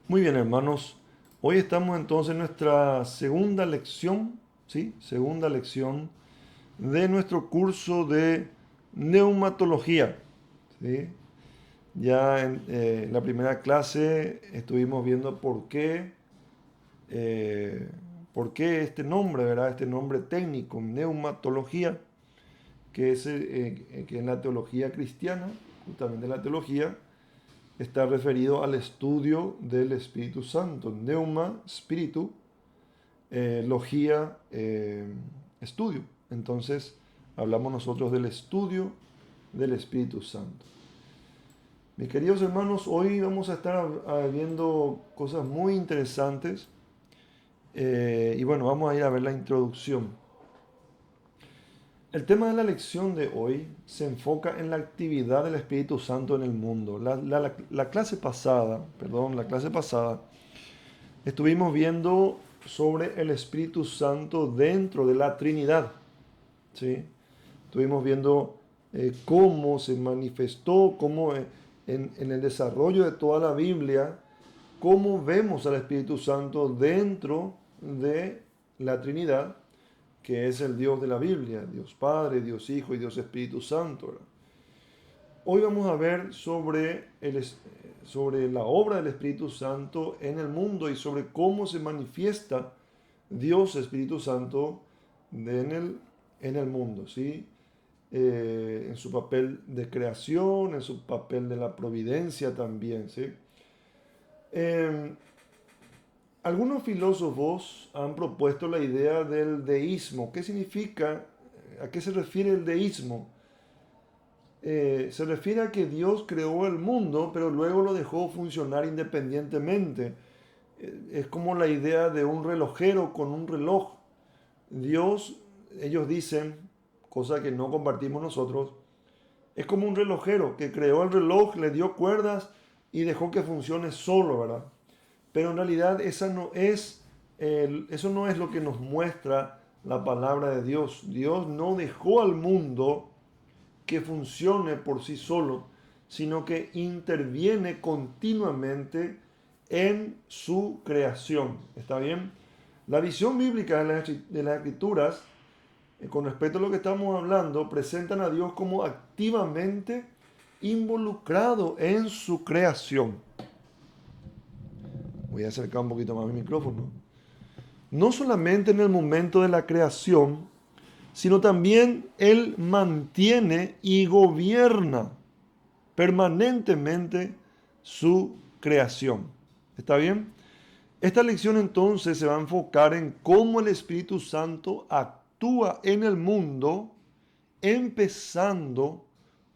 Muy bien, hermanos. Hoy estamos entonces en nuestra segunda lección, ¿sí? Segunda lección de nuestro curso de neumatología, ¿sí? Ya en la primera clase estuvimos viendo eh, por qué este nombre, ¿verdad? Este nombre técnico, neumatología, que en la teología cristiana, justamente la teología, está referido al estudio del Espíritu Santo. Neuma, espíritu, logía, estudio. Entonces, hablamos nosotros del estudio del Espíritu Santo. Mis queridos hermanos, hoy vamos a estar viendo cosas muy interesantes. Y bueno, vamos a ir a ver la introducción. El tema de la lección de hoy se enfoca en la actividad del Espíritu Santo en el mundo. La clase pasada, estuvimos viendo sobre el Espíritu Santo dentro de la Trinidad, ¿sí? Estuvimos viendo cómo se manifestó, cómo en el desarrollo de toda la Biblia, cómo vemos al Espíritu Santo dentro de la Trinidad, que es el Dios de la Biblia, Dios Padre, Dios Hijo y Dios Espíritu Santo, ¿verdad? Hoy vamos a ver sobre la obra del Espíritu Santo en el mundo y sobre cómo se manifiesta Dios Espíritu Santo en el mundo, ¿sí? En su papel de creación, en su papel de la providencia también, ¿sí? Eh, Algunos filósofos han propuesto la idea del deísmo. ¿Qué significa? ¿A qué se refiere el deísmo? Se refiere a que Dios creó el mundo, pero luego lo dejó funcionar independientemente. Es como la idea de un relojero con un reloj. Dios, ellos dicen, cosa que no compartimos nosotros, es como un relojero que creó el reloj, le dio cuerdas y dejó que funcione solo, ¿verdad? Pero en realidad eso no es lo que nos muestra la palabra de Dios. Dios no dejó al mundo que funcione por sí solo, sino que interviene continuamente en su creación. ¿Está bien? La visión bíblica de las Escrituras, con respecto a lo que estamos hablando, presentan a Dios como activamente involucrado en su creación. Voy a acercar un poquito más mi micrófono. No solamente en el momento de la creación, sino también Él mantiene y gobierna permanentemente su creación. ¿Está bien? Esta lección entonces se va a enfocar en cómo el Espíritu Santo actúa en el mundo, empezando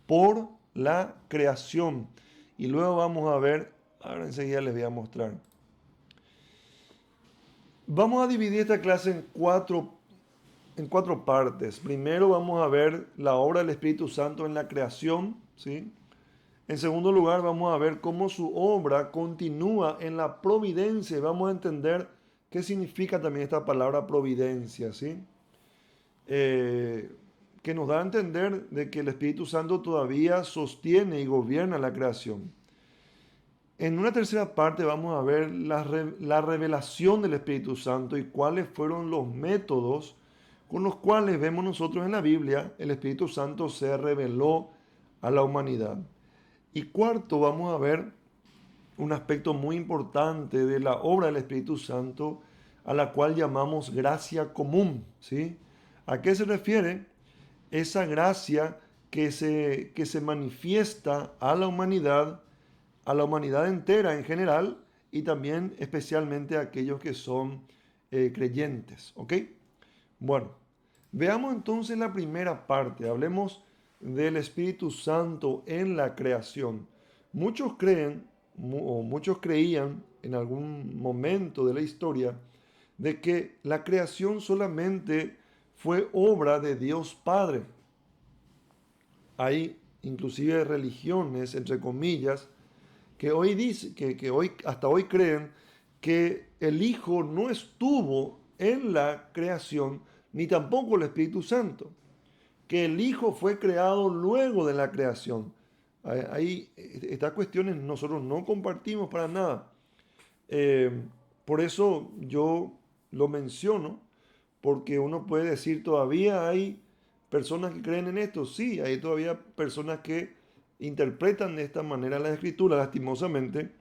por la creación. Y luego vamos a ver, ahora enseguida les voy a mostrar. Vamos a dividir esta clase en cuatro partes. Primero vamos a ver la obra del Espíritu Santo en la creación, ¿sí? En segundo lugar, vamos a ver cómo su obra continúa en la providencia y vamos a entender qué significa también esta palabra providencia, ¿sí? Eh, que nos da a entender de que el Espíritu Santo todavía sostiene y gobierna la creación. En una tercera parte vamos a ver la revelación del Espíritu Santo y cuáles fueron los métodos con los cuales vemos nosotros en la Biblia el Espíritu Santo se reveló a la humanidad. Y cuarto, vamos a ver un aspecto muy importante de la obra del Espíritu Santo, a la cual llamamos gracia común, ¿sí? ¿A qué se refiere? Esa gracia que se manifiesta a la humanidad entera en general, y también especialmente a aquellos que son creyentes, ¿ok? Bueno, veamos entonces la primera parte. Hablemos del Espíritu Santo en la creación. Muchos creen, o muchos creían en algún momento de la historia, de que la creación solamente fue obra de Dios Padre. Hay inclusive religiones, entre comillas, que hoy dice, que hoy, hasta hoy creen que el Hijo no estuvo en la creación, ni tampoco el Espíritu Santo, que el Hijo fue creado luego de la creación. Ahí estas cuestiones nosotros no compartimos para nada. Eh, por eso yo lo menciono, porque uno puede decir, todavía hay personas que creen en esto. Sí, hay todavía personas que interpretan de esta manera la escritura, lastimosamente,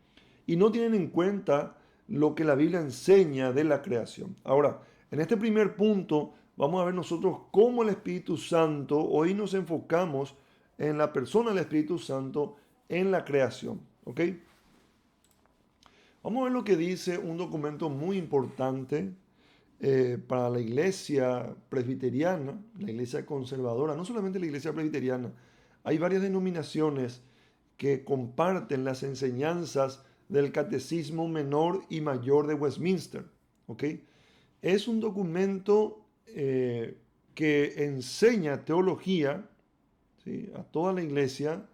y no tienen en cuenta lo que la Biblia enseña de la creación. Ahora, en este primer punto, vamos a ver nosotros cómo el Espíritu Santo, hoy nos enfocamos en la persona del Espíritu Santo en la creación. ¿Ok? Vamos a ver lo que dice un documento muy importante para la iglesia presbiteriana, la iglesia conservadora, no solamente la iglesia presbiteriana, hay varias denominaciones que comparten las enseñanzas del Catecismo Menor y Mayor de Westminster. ¿Ok? Es un documento que enseña teología, ¿sí?, a toda la iglesia,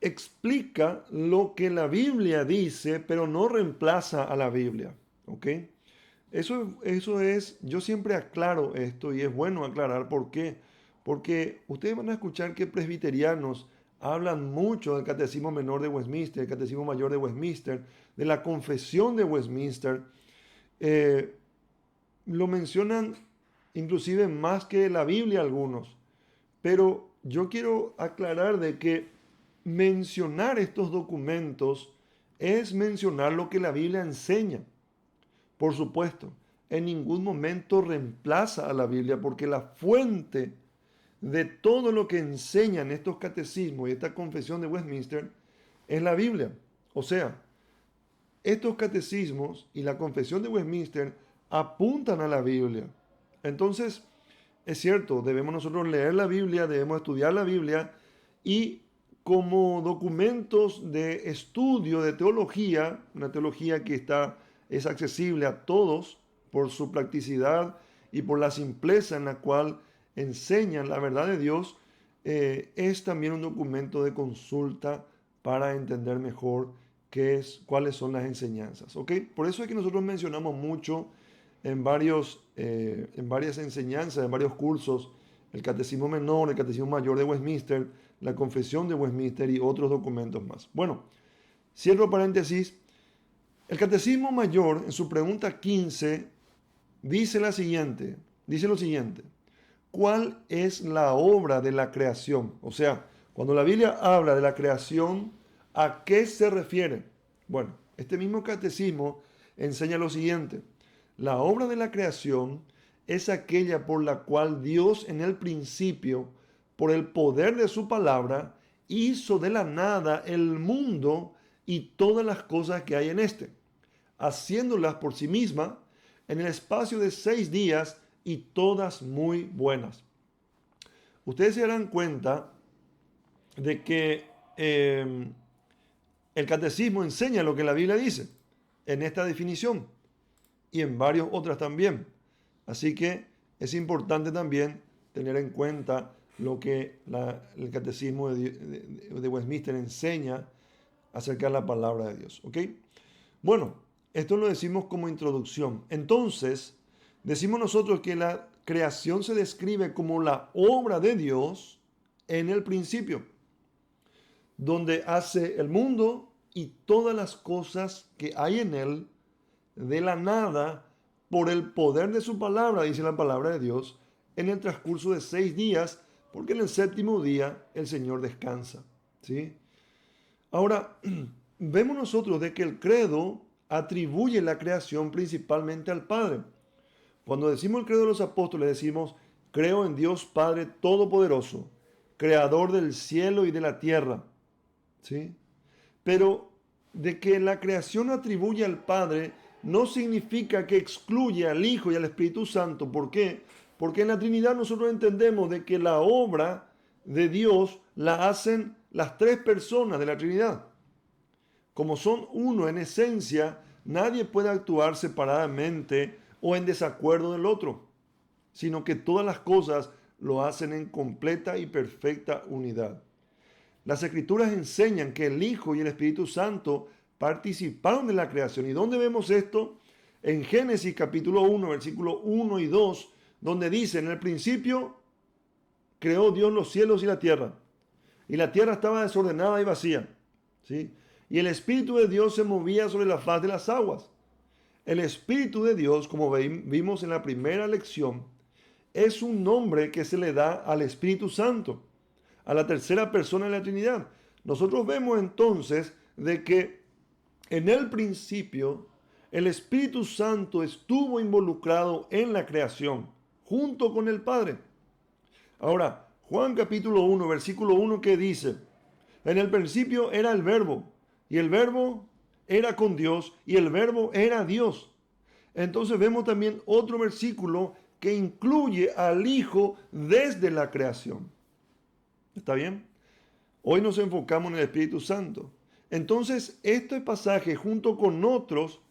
explica lo que la Biblia dice, pero no reemplaza a la Biblia. ¿Ok? Eso es, yo siempre aclaro esto y es bueno aclarar por qué. Porque ustedes van a escuchar que presbiterianos hablan mucho del Catecismo Menor de Westminster, el Catecismo Mayor de Westminster, de la Confesión de Westminster. Eh, lo mencionan inclusive más que la Biblia algunos. Pero yo quiero aclarar de que mencionar estos documentos es mencionar lo que la Biblia enseña. Por supuesto, en ningún momento reemplaza a la Biblia porque la fuente de todo lo que enseñan estos catecismos y esta confesión de Westminster es la Biblia. O sea, estos catecismos y la confesión de Westminster apuntan a la Biblia. Entonces, es cierto, debemos nosotros leer la Biblia, debemos estudiar la Biblia y como documentos de estudio de teología, una teología que es accesible a todos por su practicidad y por la simpleza en la cual enseñan la verdad de Dios, es también un documento de consulta para entender mejor cuáles son las enseñanzas. ¿Ok? Por eso es que nosotros mencionamos mucho en varias enseñanzas, en varios cursos, el Catecismo Menor, el Catecismo Mayor de Westminster, la Confesión de Westminster y otros documentos más. Bueno, cierro paréntesis. El Catecismo Mayor, en su pregunta 15, dice lo siguiente: ¿cuál es la obra de la creación? O sea, cuando la Biblia habla de la creación, ¿a qué se refiere? Bueno, este mismo catecismo enseña lo siguiente: la obra de la creación es aquella por la cual Dios en el principio, por el poder de su palabra, hizo de la nada el mundo y todas las cosas que hay en éste, haciéndolas por sí misma en el espacio de 6 días y todas muy buenas. Ustedes se darán cuenta de que el catecismo enseña lo que la Biblia dice en esta definición y en varias otras también. Así que es importante también tener en cuenta lo que el catecismo de Westminster enseña acerca de la palabra de Dios. ¿Ok? Bueno, esto lo decimos como introducción. Entonces, decimos nosotros que la creación se describe como la obra de Dios en el principio, donde hace el mundo y todas las cosas que hay en él de la nada por el poder de su palabra, dice la palabra de Dios, en el transcurso de 6 días, porque en el séptimo día el Señor descansa. ¿Sí? Ahora, vemos nosotros de que el credo atribuye la creación principalmente al Padre. Cuando decimos el credo de los apóstoles, decimos: creo en Dios Padre Todopoderoso, creador del cielo y de la tierra. ¿Sí? Pero de que la creación atribuye al Padre no significa que excluye al Hijo y al Espíritu Santo. ¿Por qué? Porque en la Trinidad nosotros entendemos de que la obra de Dios la hacen las 3 personas de la Trinidad. Como son uno en esencia, nadie puede actuar separadamente o en desacuerdo del otro, sino que todas las cosas lo hacen en completa y perfecta unidad. Las Escrituras enseñan que el Hijo y el Espíritu Santo participaron de la creación. ¿Y dónde vemos esto? En Génesis capítulo 1, versículos 1 y 2, donde dice: en el principio creó Dios los cielos y la tierra, y la tierra estaba desordenada y vacía. ¿Sí? y el Espíritu de Dios se movía sobre la faz de las aguas. El Espíritu de Dios, como vimos en la primera lección, es un nombre que se le da al Espíritu Santo, a la tercera persona de la Trinidad. Nosotros vemos entonces de que en el principio el Espíritu Santo estuvo involucrado en la creación, junto con el Padre. Ahora, Juan capítulo 1, versículo 1 que dice, en el principio era el Verbo, y el Verbo era con Dios, y el Verbo era Dios. Entonces vemos también otro versículo que incluye al Hijo desde la creación. ¿Está bien? Hoy nos enfocamos en el Espíritu Santo. Entonces, este pasaje junto con otros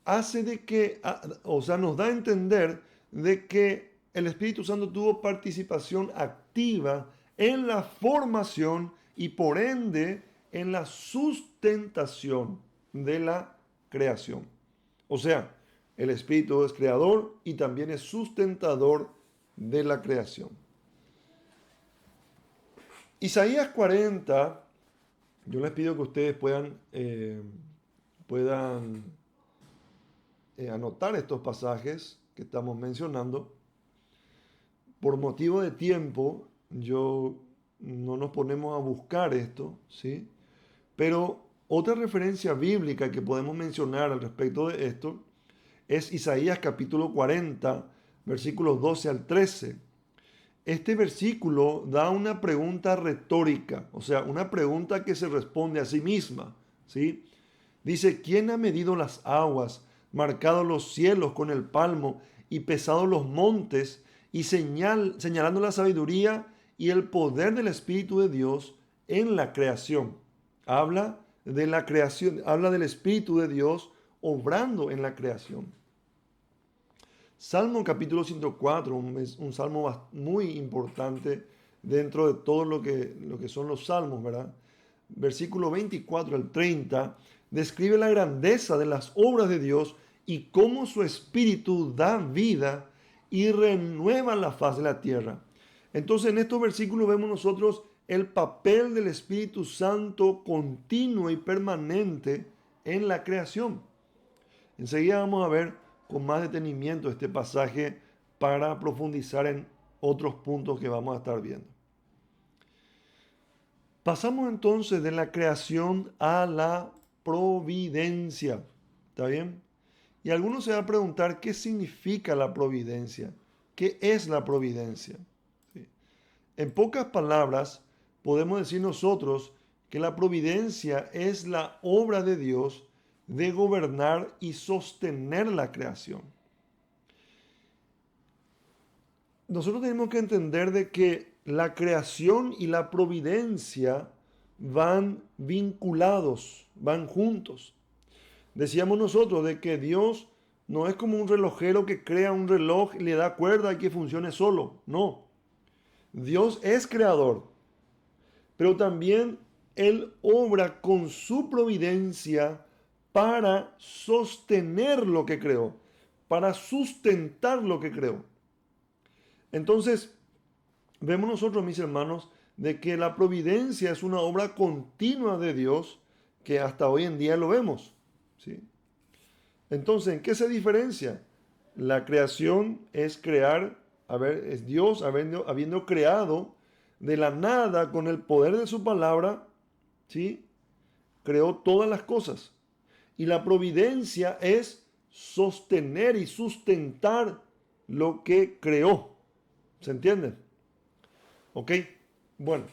hace de que, nos da a entender de que el Espíritu Santo tuvo participación activa en la formación y por ende en la sustentación de la creación. O sea, el Espíritu es creador y también es sustentador de la creación. Isaías 40, yo les pido que ustedes puedan anotar estos pasajes que estamos mencionando. Por motivo de tiempo, no nos ponemos a buscar esto, ¿sí? Pero otra referencia bíblica que podemos mencionar al respecto de esto es Isaías capítulo 40, versículos 12 al 13. Este versículo da una pregunta retórica, o sea, una pregunta que se responde a sí misma, ¿sí? Dice, ¿quién ha medido las aguas, marcado los cielos con el palmo y pesado los montes y señalando la sabiduría y el poder del Espíritu de Dios en la creación? Habla de la creación, habla del Espíritu de Dios obrando en la creación. Salmo capítulo 104, un salmo muy importante dentro de todo lo que son los salmos, ¿verdad? Versículo 24 al 30, describe la grandeza de las obras de Dios y cómo su Espíritu da vida y renueva la faz de la tierra. Entonces en estos versículos vemos nosotros el papel del Espíritu Santo continuo y permanente en la creación. Enseguida vamos a ver con más detenimiento este pasaje para profundizar en otros puntos que vamos a estar viendo. Pasamos entonces de la creación a la providencia. ¿Está bien? Y algunos se van a preguntar qué significa la providencia. ¿Qué es la providencia? ¿Sí? En pocas palabras, podemos decir nosotros que la providencia es la obra de Dios de gobernar y sostener la creación. Nosotros tenemos que entender de que la creación y la providencia van vinculados, van juntos. Decíamos nosotros de que Dios no es como un relojero que crea un reloj y le da cuerda y que funcione solo. No. Dios es creador, pero también Él obra con su providencia para sostener lo que creó, para sustentar lo que creó. Entonces, vemos nosotros, mis hermanos, de que la providencia es una obra continua de Dios que hasta hoy en día lo vemos, ¿sí? Entonces, ¿en qué se diferencia? La creación es crear, es Dios habiendo creado de la nada con el poder de su palabra, ¿sí? Creó todas las cosas. Y la providencia es sostener y sustentar lo que creó. ¿Se entiende? ¿Ok? Bueno.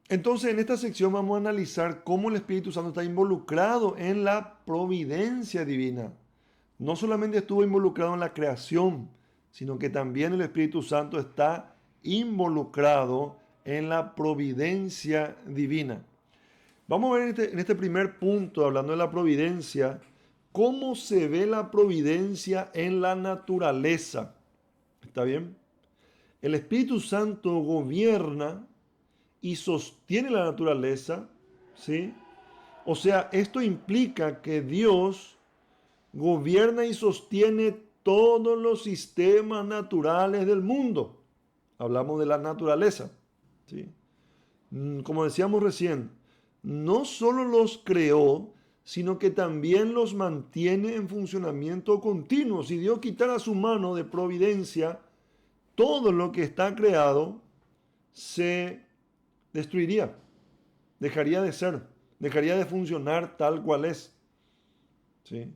Entonces, en esta sección vamos a analizar cómo el Espíritu Santo está involucrado en la providencia divina. No solamente estuvo involucrado en la creación, sino que también el Espíritu Santo está involucrado en la providencia divina. Vamos a ver en este primer punto, hablando de la providencia, cómo se ve la providencia en la naturaleza. ¿Está bien? El Espíritu Santo gobierna y sostiene la naturaleza, ¿sí? O sea, esto implica que Dios gobierna y sostiene todos los sistemas naturales del mundo. Hablamos de la naturaleza, ¿sí? como decíamos recién, no solo los creó, sino que también los mantiene en funcionamiento continuo. Si Dios quitara su mano de providencia, todo lo que está creado se destruiría, dejaría de ser, dejaría de funcionar tal cual es. ¿Sí?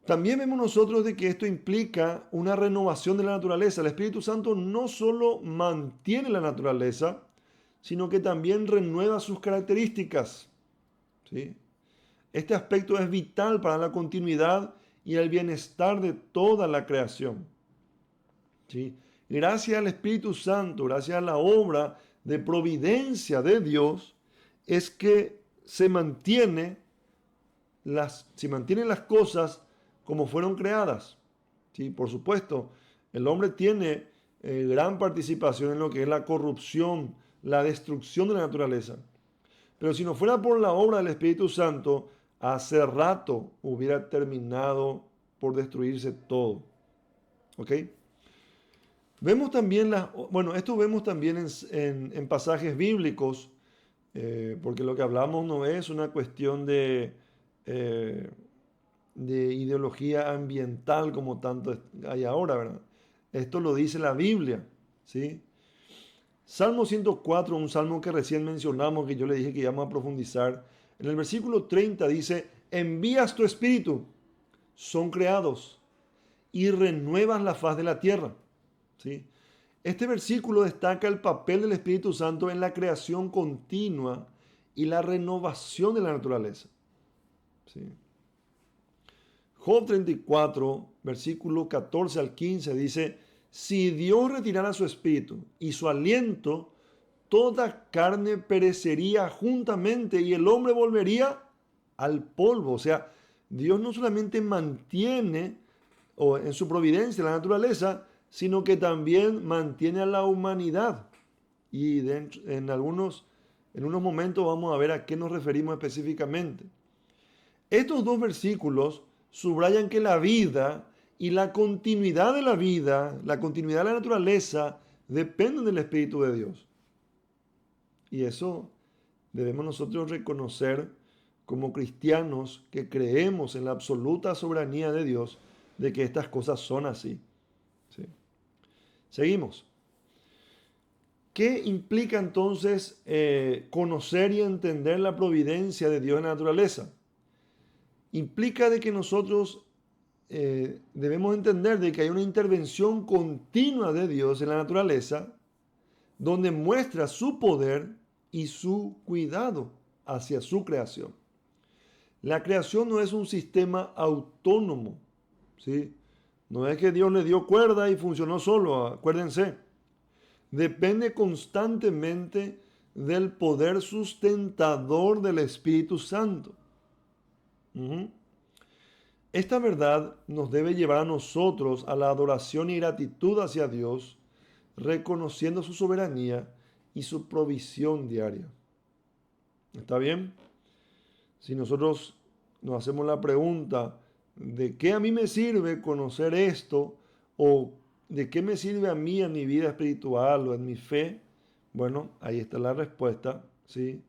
También vemos nosotros de que esto implica una renovación de la naturaleza. El Espíritu Santo no solo mantiene la naturaleza, sino que también renueva sus características. ¿Sí? Este aspecto es vital para la continuidad y el bienestar de toda la creación. ¿Sí? Gracias al Espíritu Santo, gracias a la obra de providencia de Dios, es que se mantienen las cosas como fueron creadas. ¿Sí? Por supuesto, el hombre tiene gran participación en lo que es la corrupción, la destrucción de la naturaleza. Pero si no fuera por la obra del Espíritu Santo, hace rato hubiera terminado por destruirse todo. ¿Ok? Vemos también esto vemos también en pasajes bíblicos, porque lo que hablamos no es una cuestión eh, de ideología ambiental como tanto hay ahora, ¿verdad? Esto lo dice la Biblia, ¿sí? Salmo 104, un salmo que recién mencionamos, que yo le dije que íbamos a profundizar. En el versículo 30 dice, envías tu espíritu, son creados y renuevas la faz de la tierra. ¿Sí? Este versículo destaca el papel del Espíritu Santo en la creación continua y la renovación de la naturaleza. ¿Sí? Job 34, versículo 14 al 15 dice, si Dios retirara su espíritu y su aliento, toda carne perecería juntamente y el hombre volvería al polvo. O sea, Dios no solamente mantiene o en su providencia la naturaleza, sino que también mantiene a la humanidad. Y en unos momentos vamos a ver a qué nos referimos específicamente. Estos dos versículos subrayan que la vida y la continuidad de la vida, la continuidad de la naturaleza, dependen del Espíritu de Dios. Y eso debemos nosotros reconocer como cristianos que creemos en la absoluta soberanía de Dios, de que estas cosas son así. ¿Sí? Seguimos. ¿Qué implica entonces conocer y entender la providencia de Dios en la naturaleza? Implica de que nosotros debemos entender de que hay una intervención continua de Dios en la naturaleza, donde muestra su poder y su cuidado hacia su creación. La creación no es un sistema autónomo, ¿sí? No es que Dios le dio cuerda y funcionó solo, acuérdense. Depende constantemente del poder sustentador del Espíritu Santo. Ujú. Esta verdad nos debe llevar a nosotros a la adoración y gratitud hacia Dios, reconociendo su soberanía y su provisión diaria. ¿Está bien? Si nosotros nos hacemos la pregunta, ¿de qué a mí me sirve conocer esto? ¿O de qué me sirve a mí en mi vida espiritual o en mi fe? Bueno, ahí está la respuesta, ¿sí?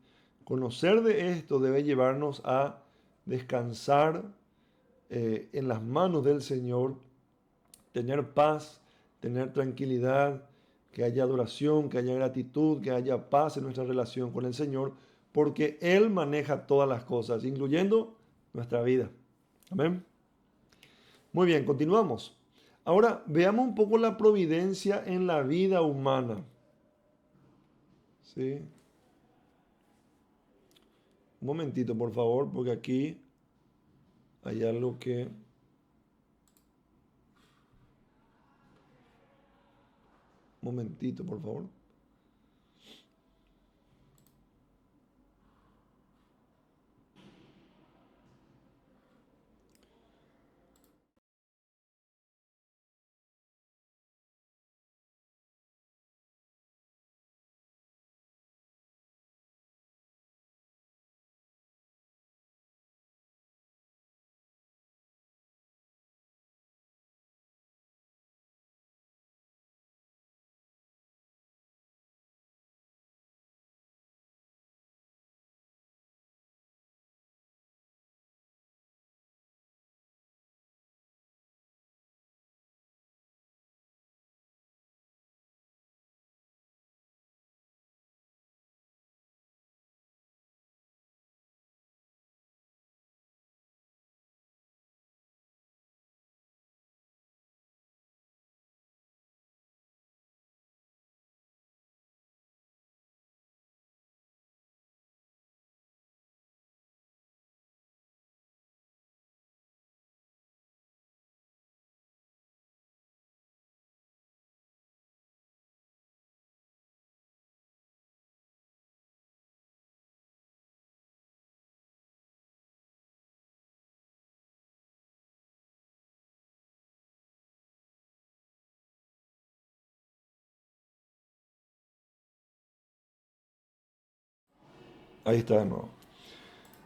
Conocer de esto debe llevarnos a descansar en las manos del Señor, tener paz, tener tranquilidad, que haya adoración, que haya gratitud, que haya paz en nuestra relación con el Señor, porque Él maneja todas las cosas, incluyendo nuestra vida. Amén. Muy bien, continuamos. Ahora veamos un poco la providencia en la vida humana. ¿Sí? Un momentito, por favor, porque aquí hay algo que... Un momentito, por favor. Ahí está de nuevo.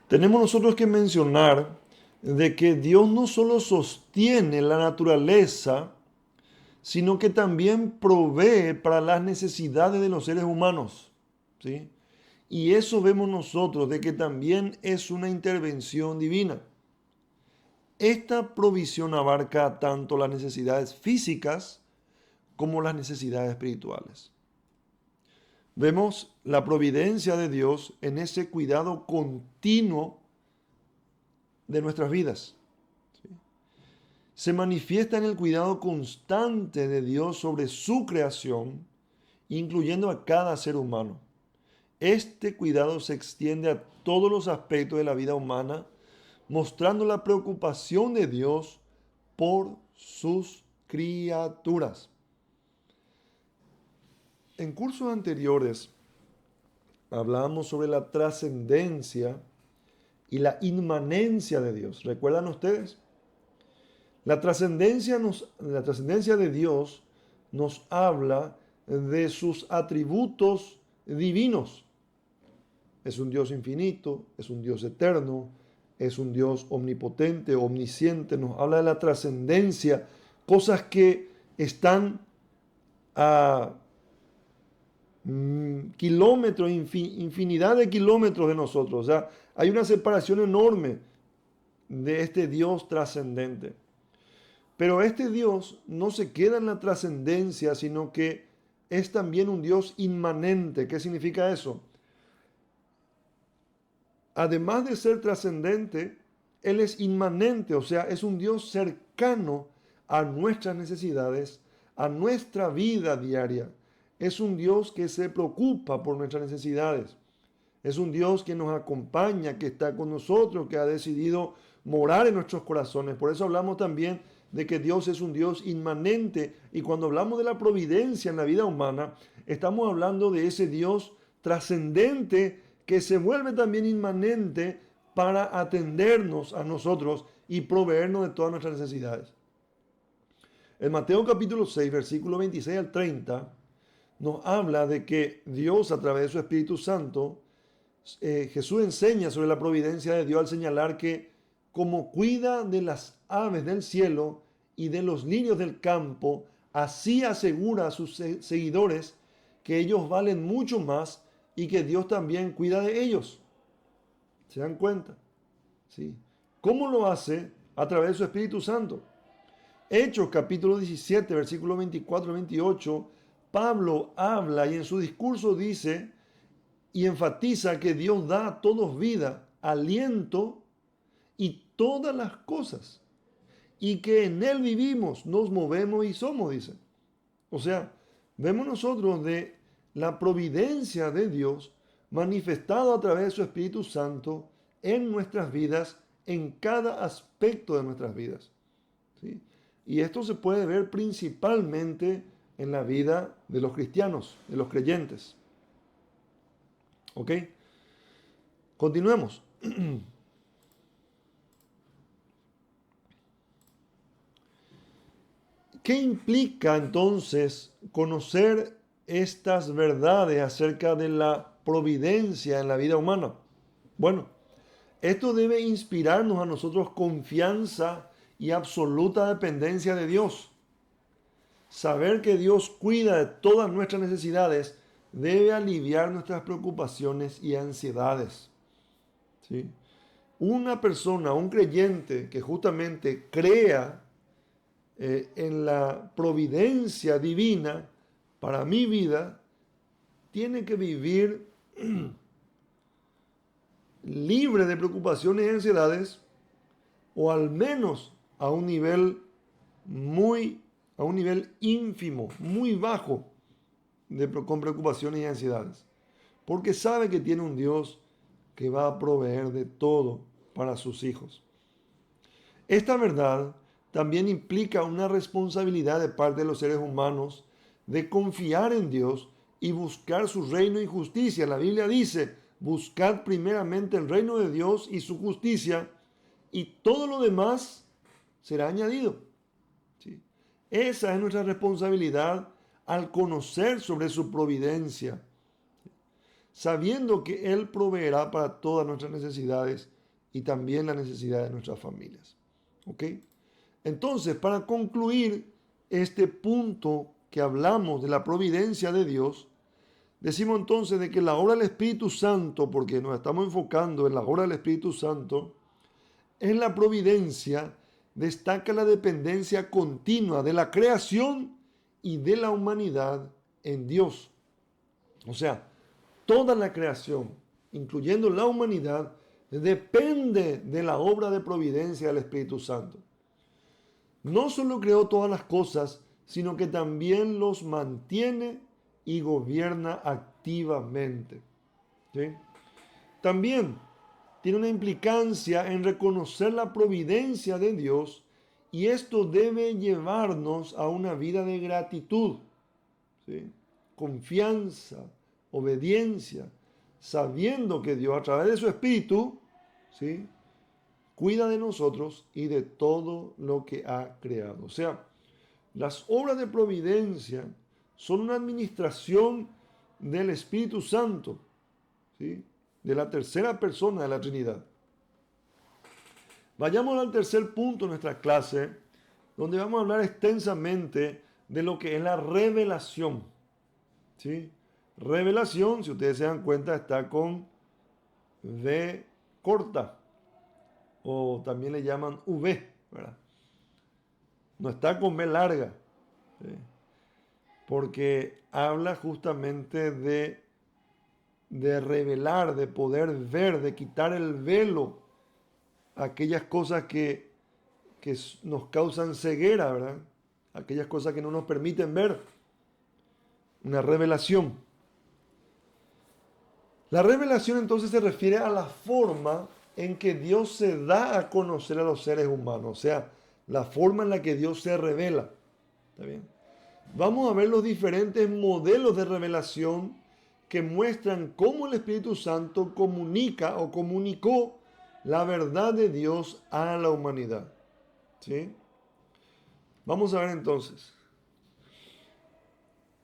Tenemos nosotros que mencionar de que Dios no solo sostiene la naturaleza, sino que también provee para las necesidades de los seres humanos, ¿sí? Y eso vemos nosotros, de que también es una intervención divina. Esta provisión abarca tanto las necesidades físicas como las necesidades espirituales. Vemos la providencia de Dios en ese cuidado continuo de nuestras vidas. Se manifiesta en el cuidado constante de Dios sobre su creación, incluyendo a cada ser humano. Este cuidado se extiende a todos los aspectos de la vida humana, mostrando la preocupación de Dios por sus criaturas. En cursos anteriores hablábamos sobre la trascendencia y la inmanencia de Dios. ¿Recuerdan ustedes? La trascendencia de Dios nos habla de sus atributos divinos. Es un Dios infinito, es un Dios eterno, es un Dios omnipotente, omnisciente. Nos habla de la trascendencia, cosas que están a kilómetros, infinidad de kilómetros de nosotros. O sea, hay una separación enorme de este Dios trascendente. Pero este Dios no se queda en la trascendencia, sino que es también un Dios inmanente. ¿Qué significa eso? Además de ser trascendente, Él es inmanente, o sea, es un Dios cercano a nuestras necesidades, a nuestra vida diaria. Es un Dios que se preocupa por nuestras necesidades. Es un Dios que nos acompaña, que está con nosotros, que ha decidido morar en nuestros corazones. Por eso hablamos también de que Dios es un Dios inmanente. Y cuando hablamos de la providencia en la vida humana, estamos hablando de ese Dios trascendente que se vuelve también inmanente para atendernos a nosotros y proveernos de todas nuestras necesidades. En Mateo capítulo 6, versículo 26 al 30, nos habla de que Dios, a través de su Espíritu Santo, Jesús enseña sobre la providencia de Dios al señalar que como cuida de las aves del cielo y de los lirios del campo, así asegura a sus seguidores que ellos valen mucho más y que Dios también cuida de ellos. ¿Se dan cuenta? ¿Sí? ¿Cómo lo hace? A través de su Espíritu Santo. Hechos capítulo 17, versículo 24 y 28, Pablo habla y en su discurso dice y enfatiza que Dios da a todos vida, aliento y todas las cosas, y que en Él vivimos, nos movemos y somos, dice. O sea, vemos nosotros de la providencia de Dios manifestado a través de su Espíritu Santo en nuestras vidas, en cada aspecto de nuestras vidas. ¿Sí? Y esto se puede ver principalmente en la vida de los cristianos, de los creyentes. ¿Ok? Continuemos. ¿Qué implica entonces conocer estas verdades acerca de la providencia en la vida humana? Bueno, esto debe inspirarnos a nosotros confianza y absoluta dependencia de Dios. Saber que Dios cuida de todas nuestras necesidades debe aliviar nuestras preocupaciones y ansiedades. ¿Sí? Una persona, un creyente que justamente crea en la providencia divina para mi vida, tiene que vivir libre de preocupaciones y ansiedades, o al menos a un nivel a un nivel ínfimo, muy bajo, con preocupaciones y ansiedades. Porque sabe que tiene un Dios que va a proveer de todo para sus hijos. Esta verdad también implica una responsabilidad de parte de los seres humanos de confiar en Dios y buscar su reino y justicia. La Biblia dice, buscad primeramente el reino de Dios y su justicia, y todo lo demás será añadido. ¿Sí? Esa es nuestra responsabilidad al conocer sobre su providencia. sabiendo que Él proveerá para todas nuestras necesidades y también las necesidades de nuestras familias. ¿Ok? Entonces, para concluir este punto que hablamos de la providencia de Dios, decimos entonces de que la obra del Espíritu Santo, porque nos estamos enfocando en la obra del Espíritu Santo, en la providencia destaca la dependencia continua de la creación y de la humanidad en Dios. O sea, toda la creación, incluyendo la humanidad, depende de la obra de providencia del Espíritu Santo. No solo creó todas las cosas, sino que también los mantiene y gobierna activamente. ¿Sí? También tiene una implicancia en reconocer la providencia de Dios, y esto debe llevarnos a una vida de gratitud, ¿sí? Confianza, obediencia, sabiendo que Dios a través de su Espíritu, ¿sí?, cuida de nosotros y de todo lo que ha creado. O sea, las obras de providencia son una administración del Espíritu Santo, ¿sí?, de la tercera persona de la Trinidad. Vayamos al tercer punto de nuestra clase, donde vamos a hablar extensamente de lo que es la revelación. ¿Sí? Revelación, si ustedes se dan cuenta, está con V corta, o también le llaman V, ¿verdad? No está con V larga, ¿sí? Porque habla justamente de revelar, de poder ver, de quitar el velo, aquellas cosas que nos causan ceguera, ¿verdad? Aquellas cosas que no nos permiten ver. Una revelación. La revelación entonces se refiere a la forma en que Dios se da a conocer a los seres humanos, o sea, la forma en la que Dios se revela. ¿Está bien? Vamos a ver los diferentes modelos de revelación que muestran cómo el Espíritu Santo comunica o comunicó la verdad de Dios a la humanidad. ¿Sí? Vamos a ver entonces.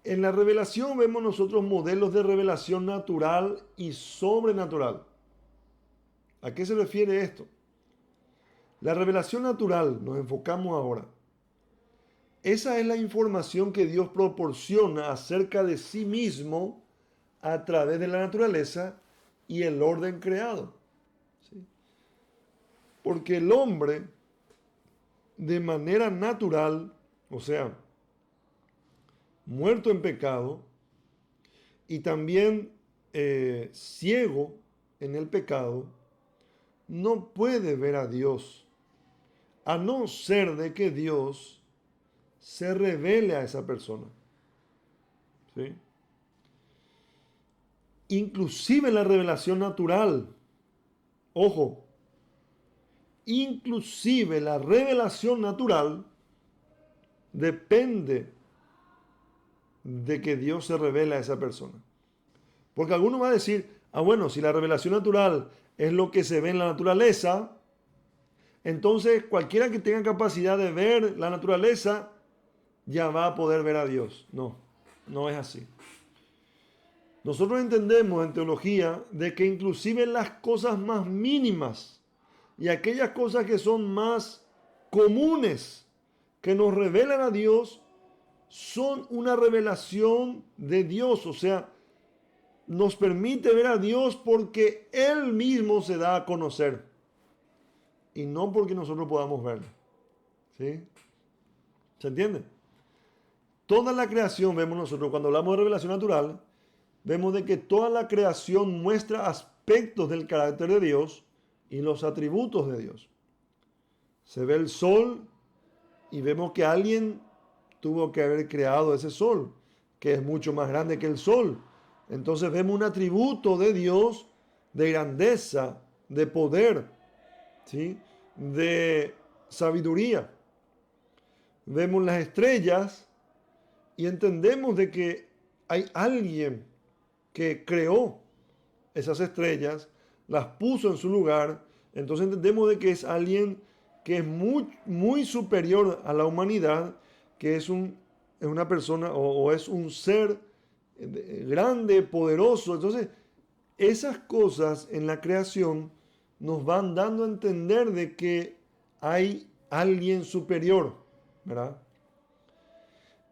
En la revelación vemos nosotros modelos de revelación natural y sobrenatural. ¿A qué se refiere esto? La revelación natural, nos enfocamos ahora. Esa es la información que Dios proporciona acerca de sí mismo a través de la naturaleza y el orden creado. ¿Sí? Porque el hombre, de manera natural, o sea, muerto en pecado y también ciego en el pecado, no puede ver a Dios, a no ser de que Dios se revele a esa persona. ¿Sí? Inclusive la revelación natural, ojo, inclusive la revelación natural depende de que Dios se revele a esa persona. Porque alguno va a decir, bueno, si la revelación natural es lo que se ve en la naturaleza, entonces cualquiera que tenga capacidad de ver la naturaleza ya va a poder ver a Dios. No, no es así. Nosotros entendemos en teología de que inclusive las cosas más mínimas y aquellas cosas que son más comunes que nos revelan a Dios son una revelación de Dios. O sea, nos permite ver a Dios porque Él mismo se da a conocer y no porque nosotros podamos verlo. ¿Sí? ¿Se entiende? Toda la creación, vemos nosotros, cuando hablamos de revelación natural, vemos de que toda la creación muestra aspectos del carácter de Dios y los atributos de Dios. Se ve el sol y vemos que alguien tuvo que haber creado ese sol, que es mucho más grande que el sol. Entonces vemos un atributo de Dios de grandeza, de poder, ¿sí?, de sabiduría. Vemos las estrellas y entendemos de que hay alguien que creó esas estrellas, las puso en su lugar. Entonces entendemos de que es alguien que es muy, muy superior a la humanidad, que es una persona o es un ser grande, poderoso. Entonces esas cosas en la creación nos van dando a entender de que hay alguien superior, ¿verdad?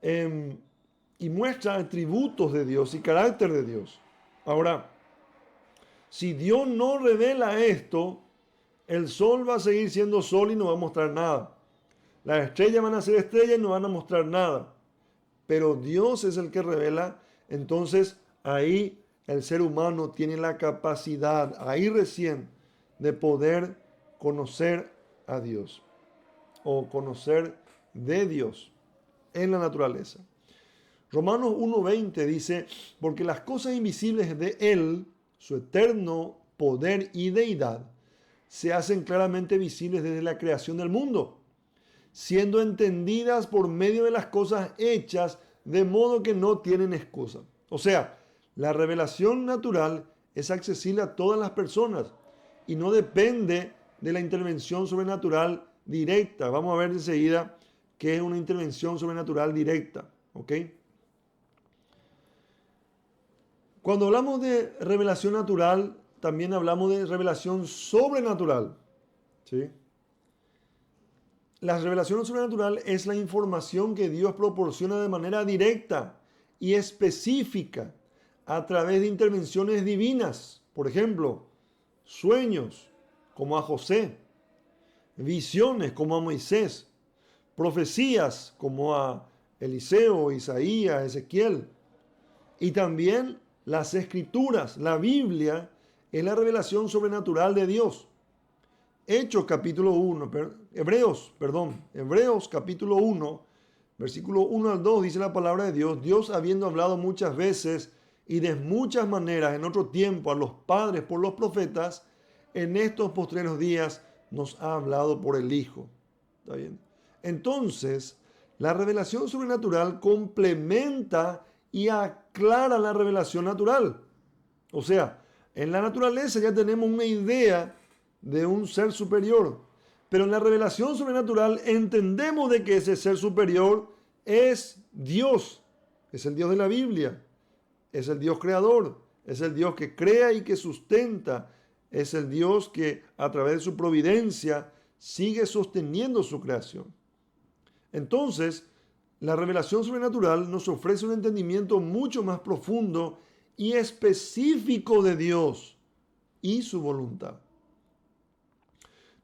Em, y muestra atributos de Dios y carácter de Dios. Ahora, si Dios no revela esto, el sol va a seguir siendo sol y no va a mostrar nada. Las estrellas van a ser estrellas y no van a mostrar nada. Pero Dios es el que revela. Entonces ahí el ser humano tiene la capacidad, ahí recién, de poder conocer a Dios o conocer de Dios en la naturaleza. Romanos 1:20 dice, porque las cosas invisibles de Él, su eterno poder y deidad, se hacen claramente visibles desde la creación del mundo, siendo entendidas por medio de las cosas hechas, de modo que no tienen excusa. O sea, la revelación natural es accesible a todas las personas y no depende de la intervención sobrenatural directa. Vamos a ver enseguida qué es una intervención sobrenatural directa. ¿Ok? Cuando hablamos de revelación natural, también hablamos de revelación sobrenatural. ¿Sí? La revelación sobrenatural es la información que Dios proporciona de manera directa y específica a través de intervenciones divinas. Por ejemplo, sueños, como a José, visiones, como a Moisés, profecías, como a Eliseo, Isaías, Ezequiel, y también las escrituras, la Biblia, es la revelación sobrenatural de Dios. Hechos capítulo 1, Hebreos capítulo 1, versículo 1 al 2 dice la palabra de Dios, Dios habiendo hablado muchas veces y de muchas maneras en otro tiempo a los padres por los profetas, en estos postreros días nos ha hablado por el Hijo. ¿Está bien? Entonces, la revelación sobrenatural complementa y aclara la revelación natural. O sea, en la naturaleza ya tenemos una idea de un ser superior, pero en la revelación sobrenatural entendemos de que ese ser superior es Dios, es el Dios de la Biblia, es el Dios creador, es el Dios que crea y que sustenta, es el Dios que a través de su providencia sigue sosteniendo su creación. Entonces, la revelación sobrenatural nos ofrece un entendimiento mucho más profundo y específico de Dios y su voluntad.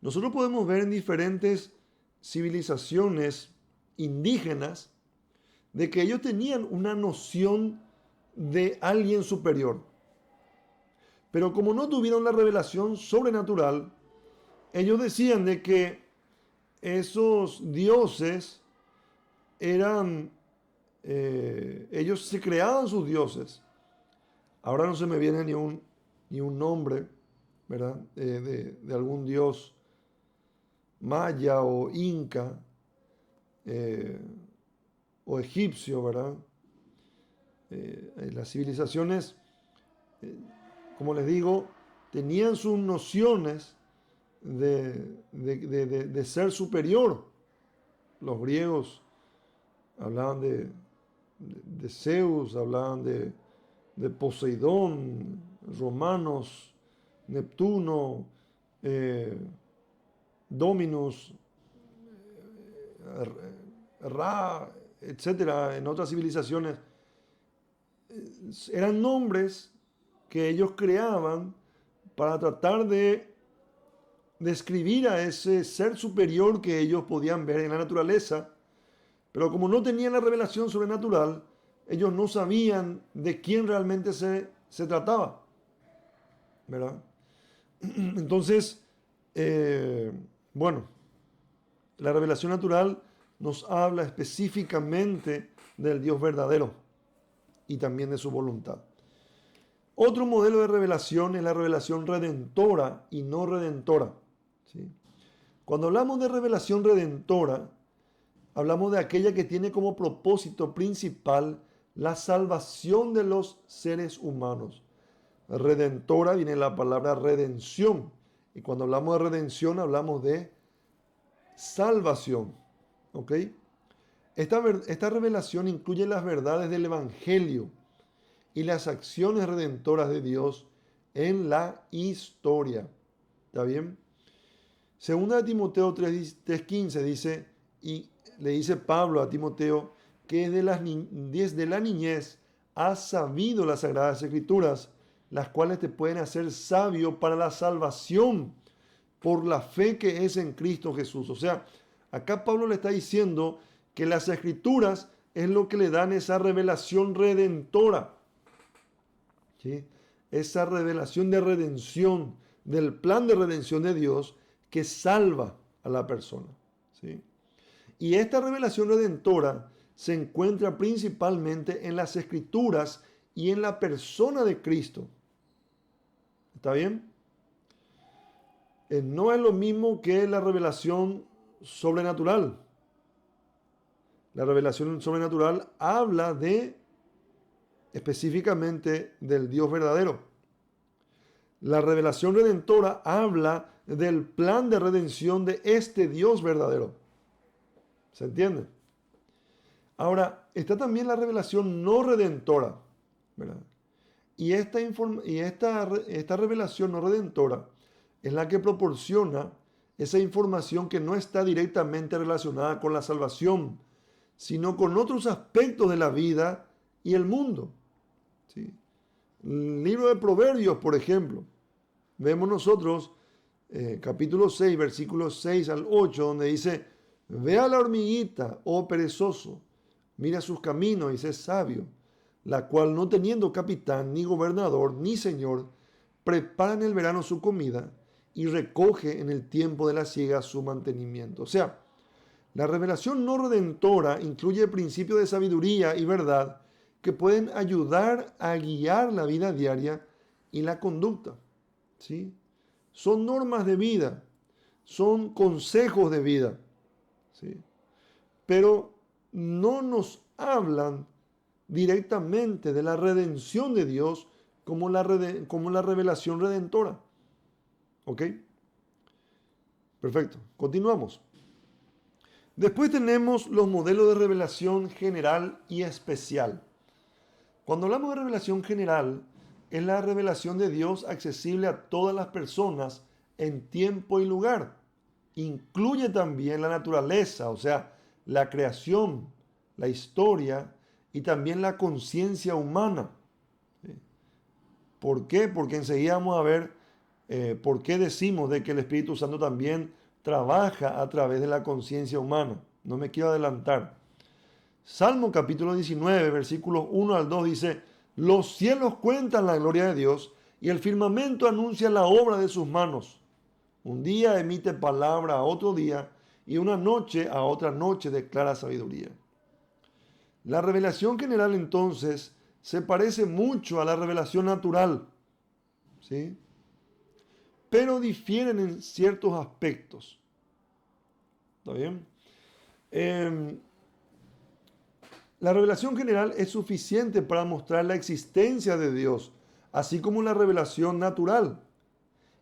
Nosotros podemos ver en diferentes civilizaciones indígenas de que ellos tenían una noción de alguien superior. Pero como no tuvieron la revelación sobrenatural, ellos decían de que esos dioses eran, ellos se creaban sus dioses. Ahora no se me viene ni un nombre, ¿verdad? De algún dios maya o inca o egipcio, ¿verdad? Las civilizaciones, como les digo, tenían sus nociones de ser superior. Los griegos hablaban de Zeus, hablaban de Poseidón, romanos, Neptuno, Dominus, Ra, etcétera, en otras civilizaciones, eran nombres que ellos creaban para tratar de describir a ese ser superior que ellos podían ver en la naturaleza, pero como no tenían la revelación sobrenatural, ellos no sabían de quién realmente se trataba, ¿verdad? Entonces, bueno, la revelación natural nos habla específicamente del Dios verdadero y también de su voluntad. Otro modelo de revelación es la revelación redentora y no redentora. ¿Sí? Cuando hablamos de revelación redentora, hablamos de aquella que tiene como propósito principal la salvación de los seres humanos. Redentora viene la palabra redención. Y cuando hablamos de redención hablamos de salvación. ¿Ok? Esta revelación incluye las verdades del Evangelio y las acciones redentoras de Dios en la historia. ¿Está bien? Segunda de Timoteo 3:15 dice, y le dice Pablo a Timoteo, que desde la niñez has sabido las Sagradas Escrituras, las cuales te pueden hacer sabio para la salvación por la fe que es en Cristo Jesús. O sea, acá Pablo le está diciendo que las Escrituras es lo que le dan esa revelación redentora, ¿sí? Esa revelación de redención, del plan de redención de Dios que salva a la persona, ¿sí? Y esta revelación redentora se encuentra principalmente en las Escrituras y en la persona de Cristo. ¿Está bien? No es lo mismo que la revelación sobrenatural. La revelación sobrenatural habla específicamente del Dios verdadero. La revelación redentora habla del plan de redención de este Dios verdadero. ¿Se entiende? Ahora, está también la revelación no redentora, ¿verdad? Y esta revelación no redentora es la que proporciona esa información que no está directamente relacionada con la salvación, sino con otros aspectos de la vida y el mundo, ¿sí? El libro de Proverbios, por ejemplo, vemos nosotros capítulo 6, versículos 6 al 8, donde dice, ve a la hormiguita, oh perezoso, mira sus caminos y sé sabio, la cual no teniendo capitán, ni gobernador, ni señor, prepara en el verano su comida y recoge en el tiempo de la siega su mantenimiento. O sea, la revelación no redentora incluye principios de sabiduría y verdad que pueden ayudar a guiar la vida diaria y la conducta, ¿sí? Son normas de vida, son consejos de vida, ¿sí? Pero no nos hablan directamente de la redención de Dios como la revelación redentora. ¿Ok? Perfecto. Continuamos. Después tenemos los modelos de revelación general y especial. Cuando hablamos de revelación general, es la revelación de Dios accesible a todas las personas en tiempo y lugar. Incluye también la naturaleza, o sea, la creación, la historia y también la conciencia humana. ¿Sí? ¿Por qué? Porque enseguida vamos a ver por qué decimos de que el Espíritu Santo también trabaja a través de la conciencia humana. No me quiero adelantar. Salmo capítulo 19, versículos 1 al 2 dice, los cielos cuentan la gloria de Dios y el firmamento anuncia la obra de sus manos. Un día emite palabra a otro día y una noche a otra noche declara sabiduría. La revelación general entonces se parece mucho a la revelación natural, ¿sí? Pero difieren en ciertos aspectos. ¿Está bien? La revelación general es suficiente para mostrar la existencia de Dios, así como la revelación natural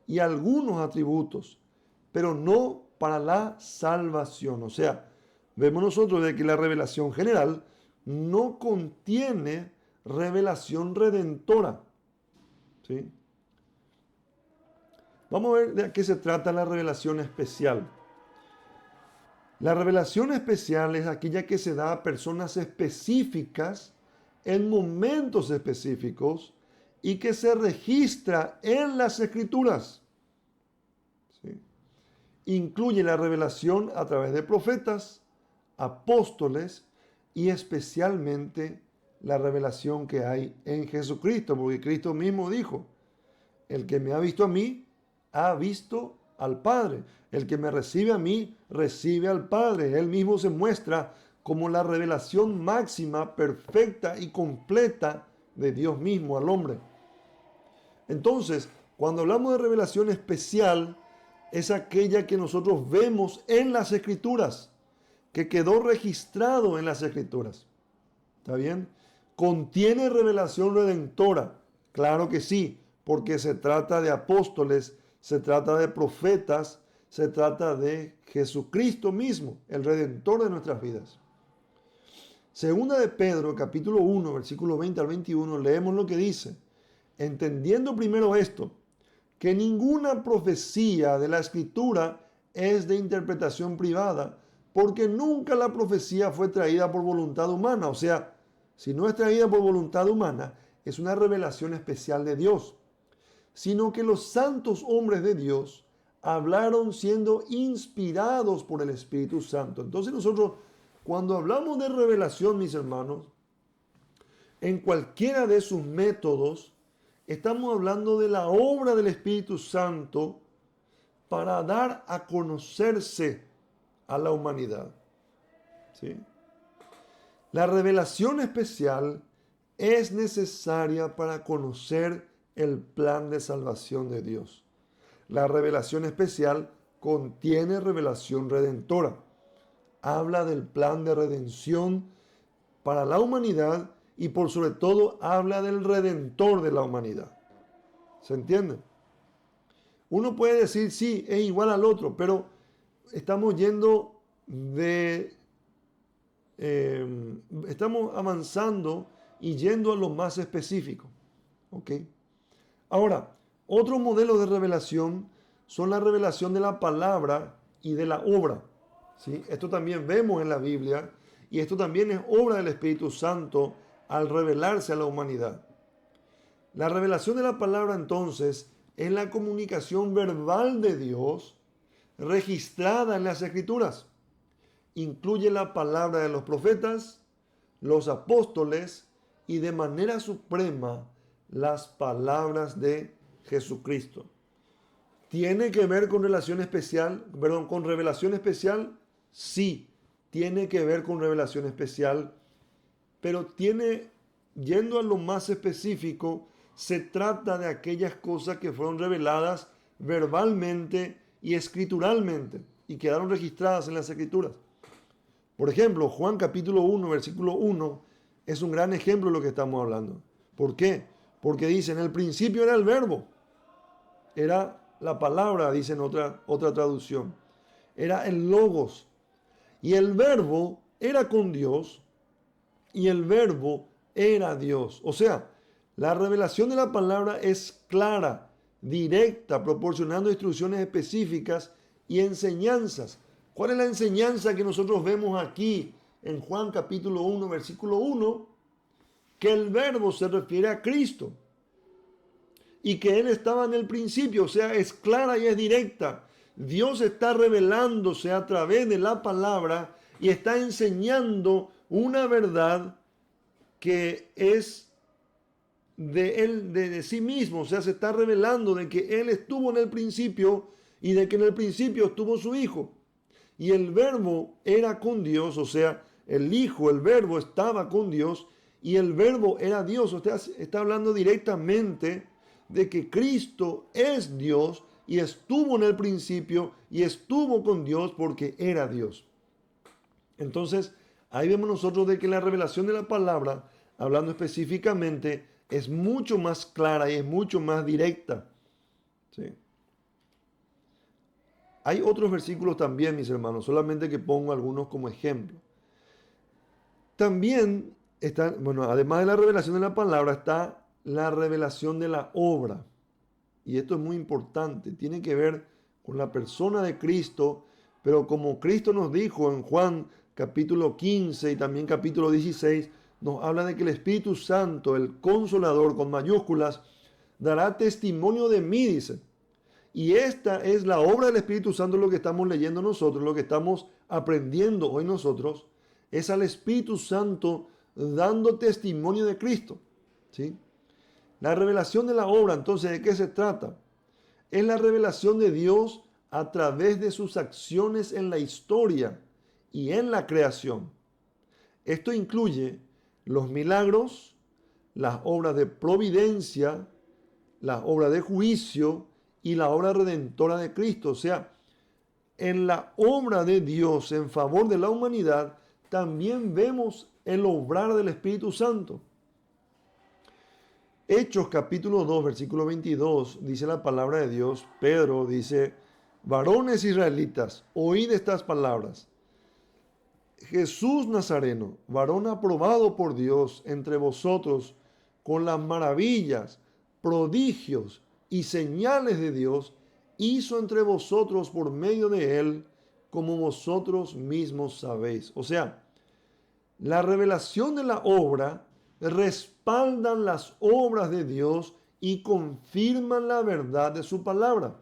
y algunos atributos, pero no para la salvación. O sea, vemos nosotros de que la revelación general no contiene revelación redentora, ¿sí? Vamos a ver de qué se trata la revelación especial. La revelación especial es aquella que se da a personas específicas en momentos específicos y que se registra en las Escrituras. ¿Sí? Incluye la revelación a través de profetas, apóstoles y especialmente la revelación que hay en Jesucristo, porque Cristo mismo dijo, el que me ha visto a mí, ha visto al Padre. El que me recibe a mí, recibe al Padre. Él mismo se muestra como la revelación máxima, perfecta y completa de Dios mismo al hombre. Entonces, cuando hablamos de revelación especial, es aquella que nosotros vemos en las Escrituras, que quedó registrado en las Escrituras. ¿Está bien? ¿Contiene revelación redentora? Claro que sí, porque se trata de apóstoles, se trata de profetas, se trata de Jesucristo mismo, el Redentor de nuestras vidas. Segunda de Pedro, capítulo 1, versículo 20 al 21, leemos lo que dice. entendiendo primero esto, que ninguna profecía de la Escritura es de interpretación privada, porque nunca la profecía fue traída por voluntad humana. O sea, si no es traída por voluntad humana, es una revelación especial de Dios, sino que los santos hombres de Dios hablaron siendo inspirados por el Espíritu Santo. Entonces nosotros, cuando hablamos de revelación, mis hermanos, en cualquiera de sus métodos, estamos hablando de la obra del Espíritu Santo para dar a conocerse a la humanidad. ¿Sí? La revelación especial es necesaria para conocer el plan de salvación de Dios. La revelación especial contiene revelación redentora. Habla del plan de redención para la humanidad y por sobre todo habla del redentor de la humanidad. ¿Se entiende? Uno puede decir, sí, es igual al otro, pero estamos yendo estamos avanzando y yendo a lo más específico. ¿Ok? Ahora, otro modelo de revelación son la revelación de la palabra y de la obra. ¿Sí? Esto también vemos en la Biblia y esto también es obra del Espíritu Santo al revelarse a la humanidad. La revelación de la palabra entonces es la comunicación verbal de Dios registrada en las Escrituras. Incluye la palabra de los profetas, los apóstoles y de manera suprema las palabras de Jesucristo. ¿Tiene que ver con revelación especial? Sí, tiene que ver con revelación especial, pero yendo a lo más específico, se trata de aquellas cosas que fueron reveladas verbalmente y escrituralmente y quedaron registradas en las Escrituras. Por ejemplo, Juan capítulo 1, versículo 1 es un gran ejemplo de lo que estamos hablando. ¿Por qué? Porque dice, en el principio era el verbo, era la palabra, dice en otra traducción, era el logos, y el verbo era con Dios, y el verbo era Dios. O sea, la revelación de la palabra es clara, directa, proporcionando instrucciones específicas y enseñanzas. ¿Cuál es la enseñanza que nosotros vemos aquí en Juan capítulo 1, versículo 1? Que el verbo se refiere a Cristo y que Él estaba en el principio, o sea, es clara y es directa. Dios está revelándose a través de la palabra y está enseñando una verdad que es de Él, de sí mismo, o sea, se está revelando de que Él estuvo en el principio y de que en el principio estuvo su Hijo. Y el verbo era con Dios, o sea, el Hijo, el verbo estaba con Dios y el verbo era Dios. O sea, está hablando directamente de que Cristo es Dios y estuvo en el principio y estuvo con Dios porque era Dios. Entonces, ahí vemos nosotros de que la revelación de la palabra, hablando específicamente, es mucho más clara y es mucho más directa. ¿Sí? Hay otros versículos también, mis hermanos, solamente que pongo algunos como ejemplo. También está, bueno, además de la revelación de la palabra, está la revelación de la obra. Y esto es muy importante, tiene que ver con la persona de Cristo, pero como Cristo nos dijo en Juan capítulo 15 y también capítulo 16, nos habla de que el Espíritu Santo, el Consolador con mayúsculas, dará testimonio de mí, dice. Y esta es la obra del Espíritu Santo, lo que estamos leyendo nosotros, lo que estamos aprendiendo hoy nosotros, es al Espíritu Santo dando testimonio de Cristo. ¿Sí? La revelación de la obra, entonces, ¿de qué se trata? Es la revelación de Dios a través de sus acciones en la historia y en la creación. Esto incluye los milagros, las obras de providencia, las obras de juicio y la obra redentora de Cristo. O sea, en la obra de Dios en favor de la humanidad, también vemos el obrar del Espíritu Santo. Hechos capítulo 2, versículo 22, dice la palabra de Dios. Pedro dice, varones israelitas, oíd estas palabras. Jesús Nazareno, varón aprobado por Dios entre vosotros con las maravillas, prodigios y señales de Dios hizo entre vosotros por medio de él, como vosotros mismos sabéis. O sea, la revelación de la obra respaldan las obras de Dios y confirman la verdad de su palabra.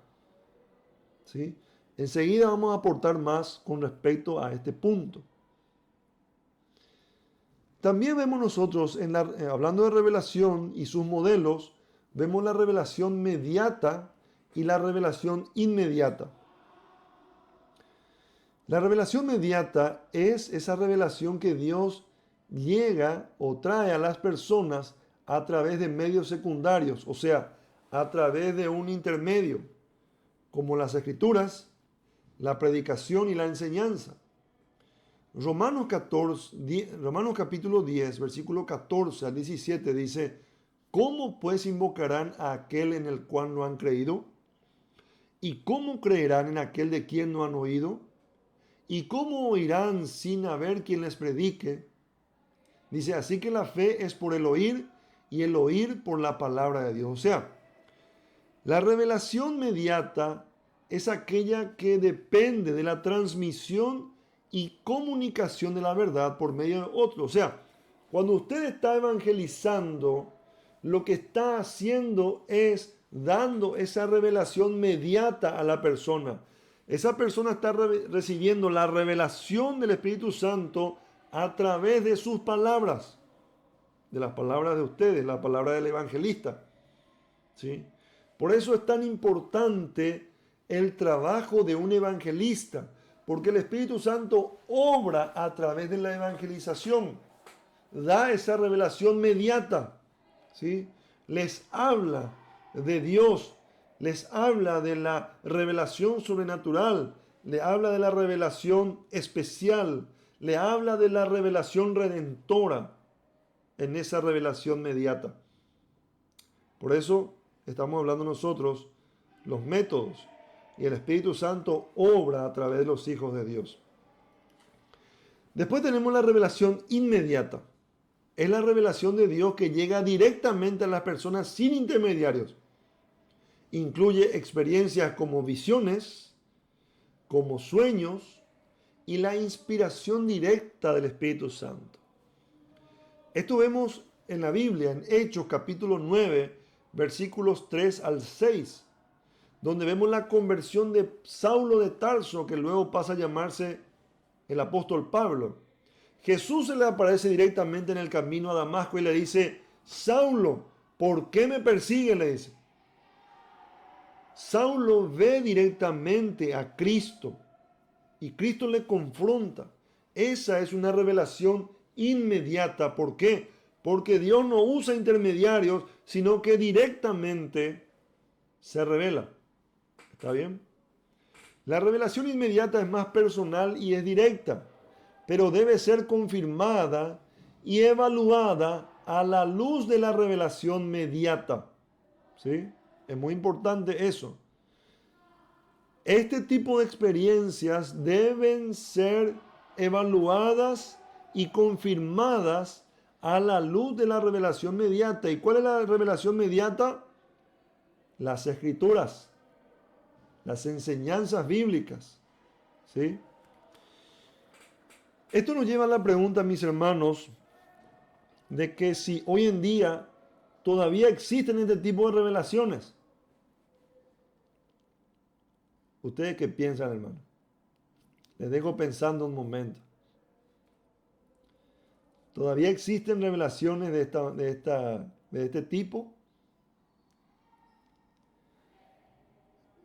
¿Sí? Enseguida vamos a aportar más con respecto a este punto. También vemos nosotros, hablando de revelación y sus modelos, vemos la revelación mediata y la revelación inmediata. La revelación mediata es esa revelación que Dios llega o trae a las personas a través de medios secundarios, o sea, a través de un intermedio, como las escrituras, la predicación y la enseñanza. Romanos capítulo 10, versículo 14 al 17 dice: ¿cómo pues invocarán a aquel en el cual no han creído? ¿Y cómo creerán en aquel de quien no han oído? ¿Y cómo oirán sin haber quien les predique? Dice, así que la fe es por el oír y el oír por la palabra de Dios. O sea, la revelación mediata es aquella que depende de la transmisión y comunicación de la verdad por medio de otro. O sea, cuando usted está evangelizando, lo que está haciendo es dando esa revelación mediata a la persona. Esa persona está recibiendo la revelación del Espíritu Santo a través de sus palabras, de las palabras de ustedes, la palabra del evangelista. ¿Sí? Por eso es tan importante el trabajo de un evangelista, porque el Espíritu Santo obra a través de la evangelización, da esa revelación mediata, ¿sí? Les habla de Dios, les habla de la revelación sobrenatural, le habla de la revelación especial, le habla de la revelación redentora en esa revelación mediata. Por eso estamos hablando nosotros los métodos, y el Espíritu Santo obra a través de los hijos de Dios. Después tenemos la revelación inmediata. Es la revelación de Dios que llega directamente a las personas sin intermediarios. Incluye experiencias como visiones, como sueños y la inspiración directa del Espíritu Santo. Esto vemos en la Biblia, en Hechos capítulo 9, versículos 3 al 6, donde vemos la conversión de Saulo de Tarso, que luego pasa a llamarse el apóstol Pablo. Jesús se le aparece directamente en el camino a Damasco y le dice: Saulo, ¿por qué me persigue?, le dice. Saulo ve directamente a Cristo y Cristo le confronta. Esa es una revelación inmediata. ¿Por qué? Porque Dios no usa intermediarios, sino que directamente se revela. ¿Está bien? La revelación inmediata es más personal y es directa, pero debe ser confirmada y evaluada a la luz de la revelación mediata. ¿Sí? Es muy importante eso. Este tipo de experiencias deben ser evaluadas y confirmadas a la luz de la revelación mediata. ¿Y cuál es la revelación mediata? Las escrituras, las enseñanzas bíblicas. ¿Sí? Esto nos lleva a la pregunta, mis hermanos, de que si hoy en día todavía existen este tipo de revelaciones. ¿Ustedes qué piensan, hermano? Les dejo pensando un momento. ¿Todavía existen revelaciones de este tipo?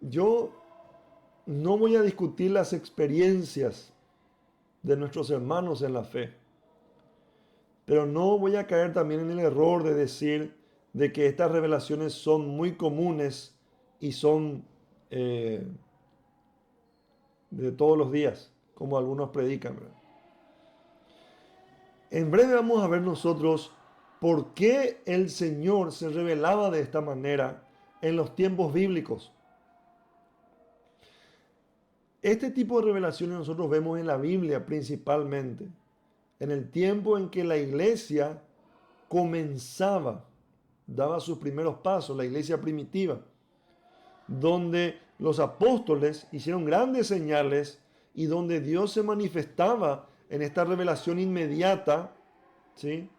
Yo no voy a discutir las experiencias de nuestros hermanos en la fe, pero no voy a caer también en el error de decir de que estas revelaciones son muy comunes y son de todos los días, como algunos predican, ¿verdad? En breve vamos a ver nosotros por qué el Señor se revelaba de esta manera en los tiempos bíblicos. Este tipo de revelaciones nosotros vemos en la Biblia principalmente, en el tiempo en que la iglesia comenzaba, daba sus primeros pasos, la iglesia primitiva, donde los apóstoles hicieron grandes señales y donde Dios se manifestaba en esta revelación inmediata, ¿sí?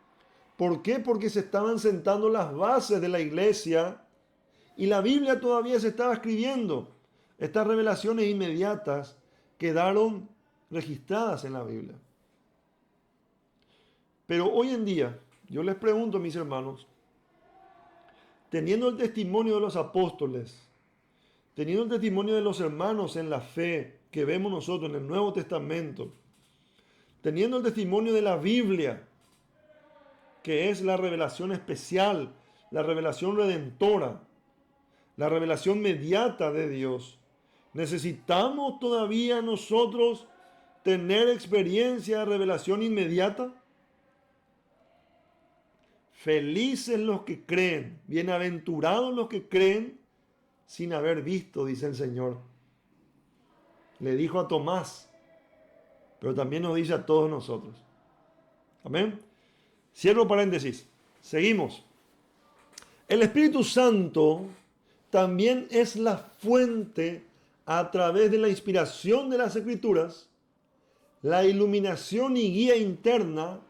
¿Por qué? Porque se estaban sentando las bases de la iglesia y la Biblia todavía se estaba escribiendo. Estas revelaciones inmediatas quedaron registradas en la Biblia. Pero hoy en día, yo les pregunto, mis hermanos, teniendo el testimonio de los apóstoles, teniendo el testimonio de los hermanos en la fe que vemos nosotros en el Nuevo Testamento, teniendo el testimonio de la Biblia, que es la revelación especial, la revelación redentora, la revelación mediata de Dios, ¿necesitamos todavía nosotros tener experiencia de revelación inmediata? Felices los que creen, bienaventurados los que creen sin haber visto, dice el Señor. Le dijo a Tomás, pero también nos dice a todos nosotros. Amén. Cierro paréntesis. Seguimos. El Espíritu Santo también es la fuente a través de la inspiración de las Escrituras, la iluminación y guía interna,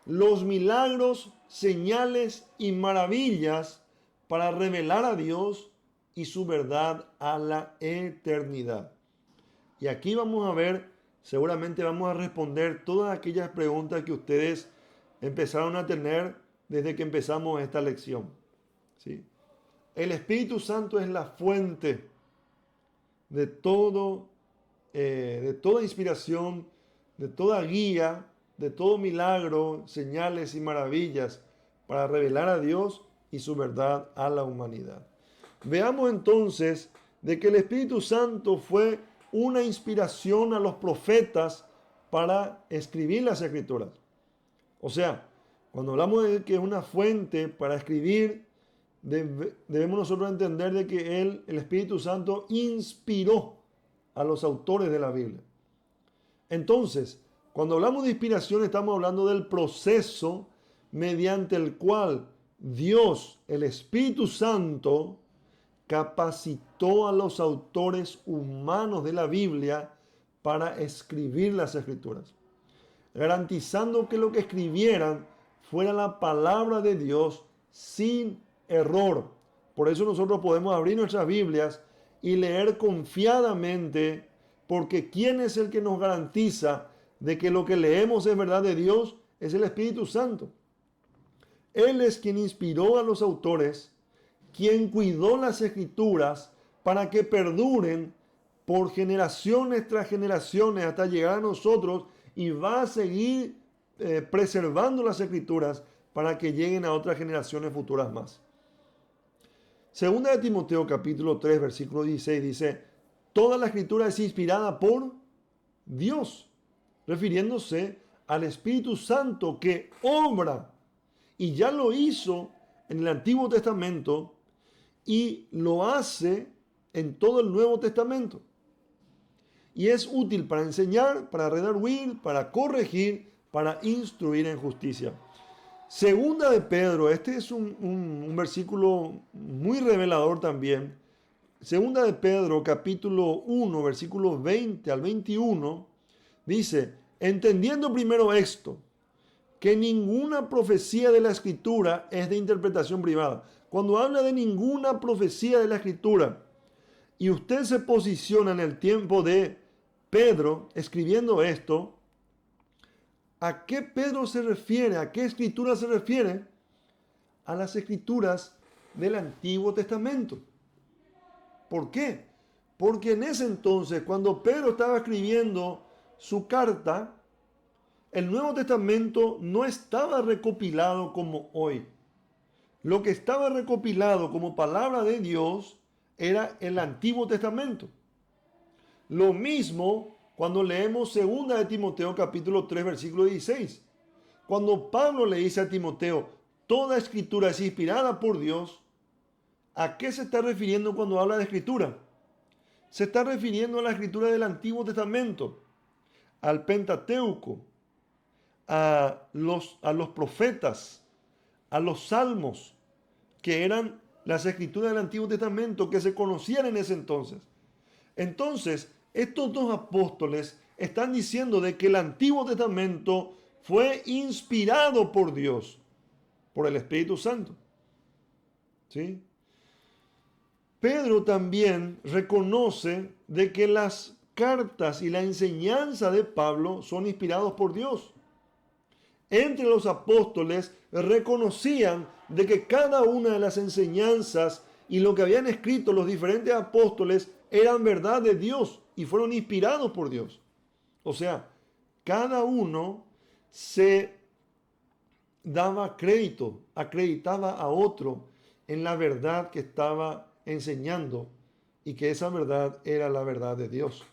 los milagros, señales y maravillas para revelar a Dios y su verdad a la eternidad. Y aquí vamos a ver, seguramente vamos a responder todas aquellas preguntas que ustedes empezaron a tener desde que empezamos esta lección. ¿Sí? El Espíritu Santo es la fuente de todo, de toda inspiración, de toda guía, de todo milagro, señales y maravillas para revelar a Dios y su verdad a la humanidad. Veamos entonces de que el Espíritu Santo fue una inspiración a los profetas para escribir las Escrituras. O sea, cuando hablamos de que es una fuente para escribir, debemos nosotros entender de que el Espíritu Santo inspiró a los autores de la Biblia. Entonces, cuando hablamos de inspiración, estamos hablando del proceso mediante el cual Dios, el Espíritu Santo, capacitó a los autores humanos de la Biblia para escribir las Escrituras, garantizando que lo que escribieran fuera la palabra de Dios sin error. Por eso nosotros podemos abrir nuestras Biblias y leer confiadamente, porque ¿quién es el que nos garantiza de que lo que leemos es verdad de Dios? Es el Espíritu Santo. Él es quien inspiró a los autores, quien cuidó las Escrituras para que perduren por generaciones tras generaciones hasta llegar a nosotros, y va a seguir preservando las Escrituras para que lleguen a otras generaciones futuras más. Segunda de Timoteo capítulo 3 versículo 16 dice: toda la Escritura es inspirada por Dios, refiriéndose al Espíritu Santo que obra, y ya lo hizo en el Antiguo Testamento y lo hace en todo el Nuevo Testamento. Y es útil para enseñar, para redarguir, para corregir, para instruir en justicia. Segunda de Pedro, este es un versículo muy revelador también. Segunda de Pedro, capítulo 1, versículos 20 al 21, dice: entendiendo primero esto, que ninguna profecía de la Escritura es de interpretación privada. Cuando habla de ninguna profecía de la Escritura, y usted se posiciona en el tiempo de Pedro escribiendo esto, ¿a qué Pedro se refiere? ¿A qué escritura se refiere? A las escrituras del Antiguo Testamento. ¿Por qué? Porque en ese entonces, cuando Pedro estaba escribiendo su carta, el Nuevo Testamento no estaba recopilado como hoy. Lo que estaba recopilado como palabra de Dios era el Antiguo Testamento. Lo mismo cuando leemos 2 de Timoteo capítulo 3 versículo 16. Cuando Pablo le dice a Timoteo: toda escritura es inspirada por Dios, ¿a qué se está refiriendo cuando habla de escritura? Se está refiriendo a la escritura del Antiguo Testamento, al Pentateuco, a los profetas, a los salmos, que eran las escrituras del Antiguo Testamento que se conocían en ese entonces. Entonces, estos dos apóstoles están diciendo de que el Antiguo Testamento fue inspirado por Dios, por el Espíritu Santo. ¿Sí? Pedro también reconoce de que las cartas y la enseñanza de Pablo son inspirados por Dios. Entre los apóstoles reconocían de que cada una de las enseñanzas y lo que habían escrito los diferentes apóstoles eran verdad de Dios y fueron inspirados por Dios. O sea, cada uno se daba crédito, acreditaba a otro en la verdad que estaba enseñando y que esa verdad era la verdad de Dios.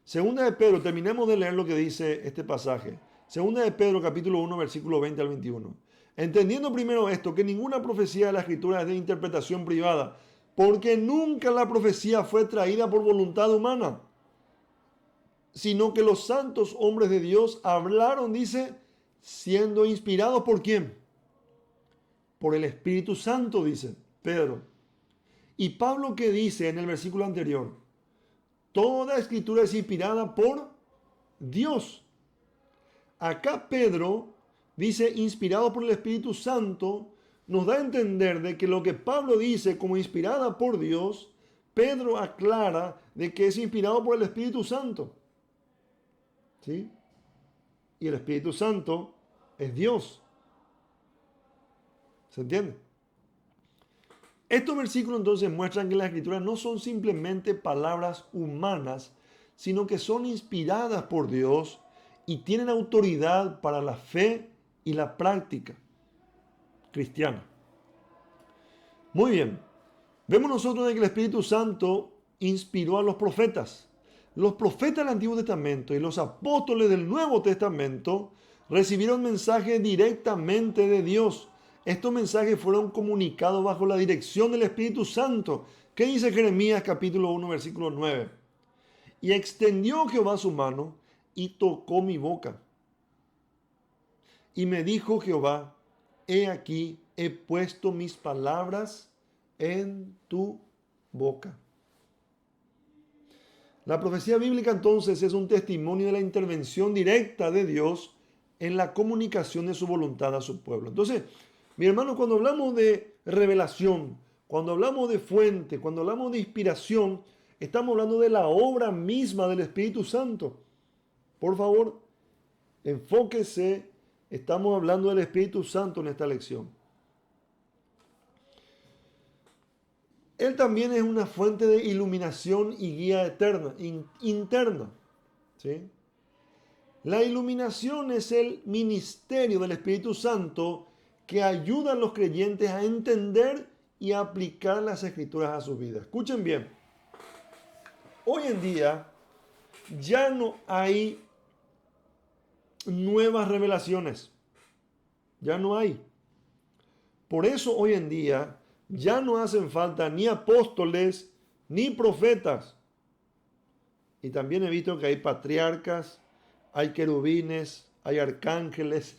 Segunda de Pedro, terminemos de leer lo que dice este pasaje. Segunda de Pedro, capítulo 1, versículo 20 al 21. Entendiendo primero esto, que ninguna profecía de la Escritura es de interpretación privada, porque nunca la profecía fue traída por voluntad humana, sino que los santos hombres de Dios hablaron, dice, siendo inspirados ¿por quién? Por el Espíritu Santo, dice Pedro. Y Pablo, ¿qué dice en el versículo anterior? Toda escritura es inspirada por Dios. Acá Pedro dice, inspirado por el Espíritu Santo, nos da a entender de que lo que Pablo dice como inspirada por Dios, Pedro aclara de que es inspirado por el Espíritu Santo. ¿Sí? Y el Espíritu Santo es Dios. ¿Se entiende? Estos versículos entonces muestran que las escrituras no son simplemente palabras humanas, sino que son inspiradas por Dios y tienen autoridad para la fe y la práctica cristiana. Muy bien, vemos nosotros de que el Espíritu Santo inspiró a los profetas. Los profetas del Antiguo Testamento y los apóstoles del Nuevo Testamento recibieron mensajes directamente de Dios. Estos mensajes fueron comunicados bajo la dirección del Espíritu Santo. ¿Qué dice Jeremías capítulo 1, versículo 9? Y extendió Jehová su mano y tocó mi boca. Y me dijo Jehová, he aquí, he puesto mis palabras en tu boca. La profecía bíblica entonces es un testimonio de la intervención directa de Dios en la comunicación de su voluntad a su pueblo. Entonces, mi hermano, cuando hablamos de revelación, cuando hablamos de fuente, cuando hablamos de inspiración, estamos hablando de la obra misma del Espíritu Santo. Por favor, enfóquese, estamos hablando del Espíritu Santo en esta lección. Él también es una fuente de iluminación y guía eterna, interna. ¿Sí? La iluminación es el ministerio del Espíritu Santo que ayuda a los creyentes a entender y a aplicar las Escrituras a su vida. Escuchen bien. Hoy en día ya no hay nuevas revelaciones. Ya no hay. Por eso hoy en día ya no hacen falta ni apóstoles ni profetas. Y también he visto que hay patriarcas, hay querubines, hay arcángeles.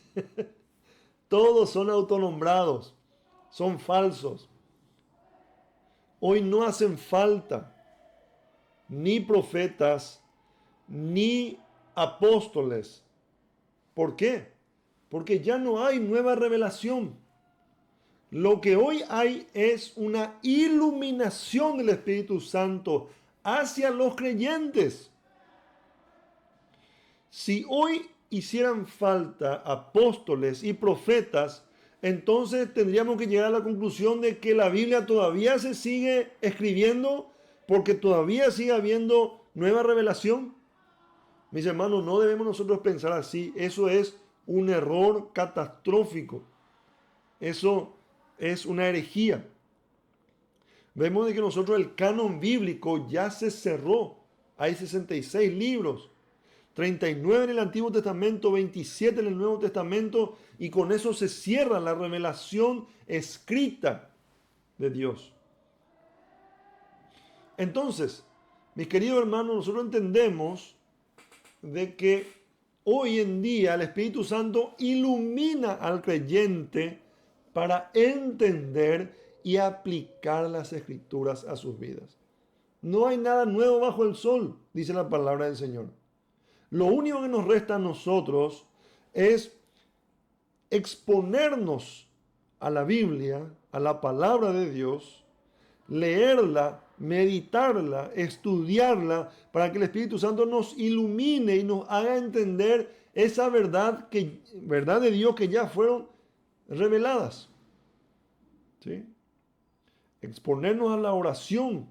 Todos son autonombrados, son falsos. Hoy no hacen falta ni profetas ni apóstoles. ¿Por qué? Porque ya no hay nueva revelación. Lo que hoy hay es una iluminación del Espíritu Santo hacia los creyentes. Si hoy hicieran falta apóstoles y profetas, entonces tendríamos que llegar a la conclusión de que la Biblia todavía se sigue escribiendo porque todavía sigue habiendo nueva revelación. Mis hermanos, no debemos nosotros pensar así. Eso es un error catastrófico. Eso es una herejía. Vemos de que nosotros el canon bíblico ya se cerró. Hay 66 libros. 39 en el Antiguo Testamento, 27 en el Nuevo Testamento, y con eso se cierra la revelación escrita de Dios. Entonces, mis queridos hermanos, nosotros entendemos de que hoy en día el Espíritu Santo ilumina al creyente para entender y aplicar las Escrituras a sus vidas. No hay nada nuevo bajo el sol, dice la palabra del Señor. Lo único que nos resta a nosotros es exponernos a la Biblia, a la palabra de Dios, leerla, meditarla, estudiarla, para que el Espíritu Santo nos ilumine y nos haga entender esa verdad de Dios que ya fueron reveladas. ¿Sí? Exponernos a la oración,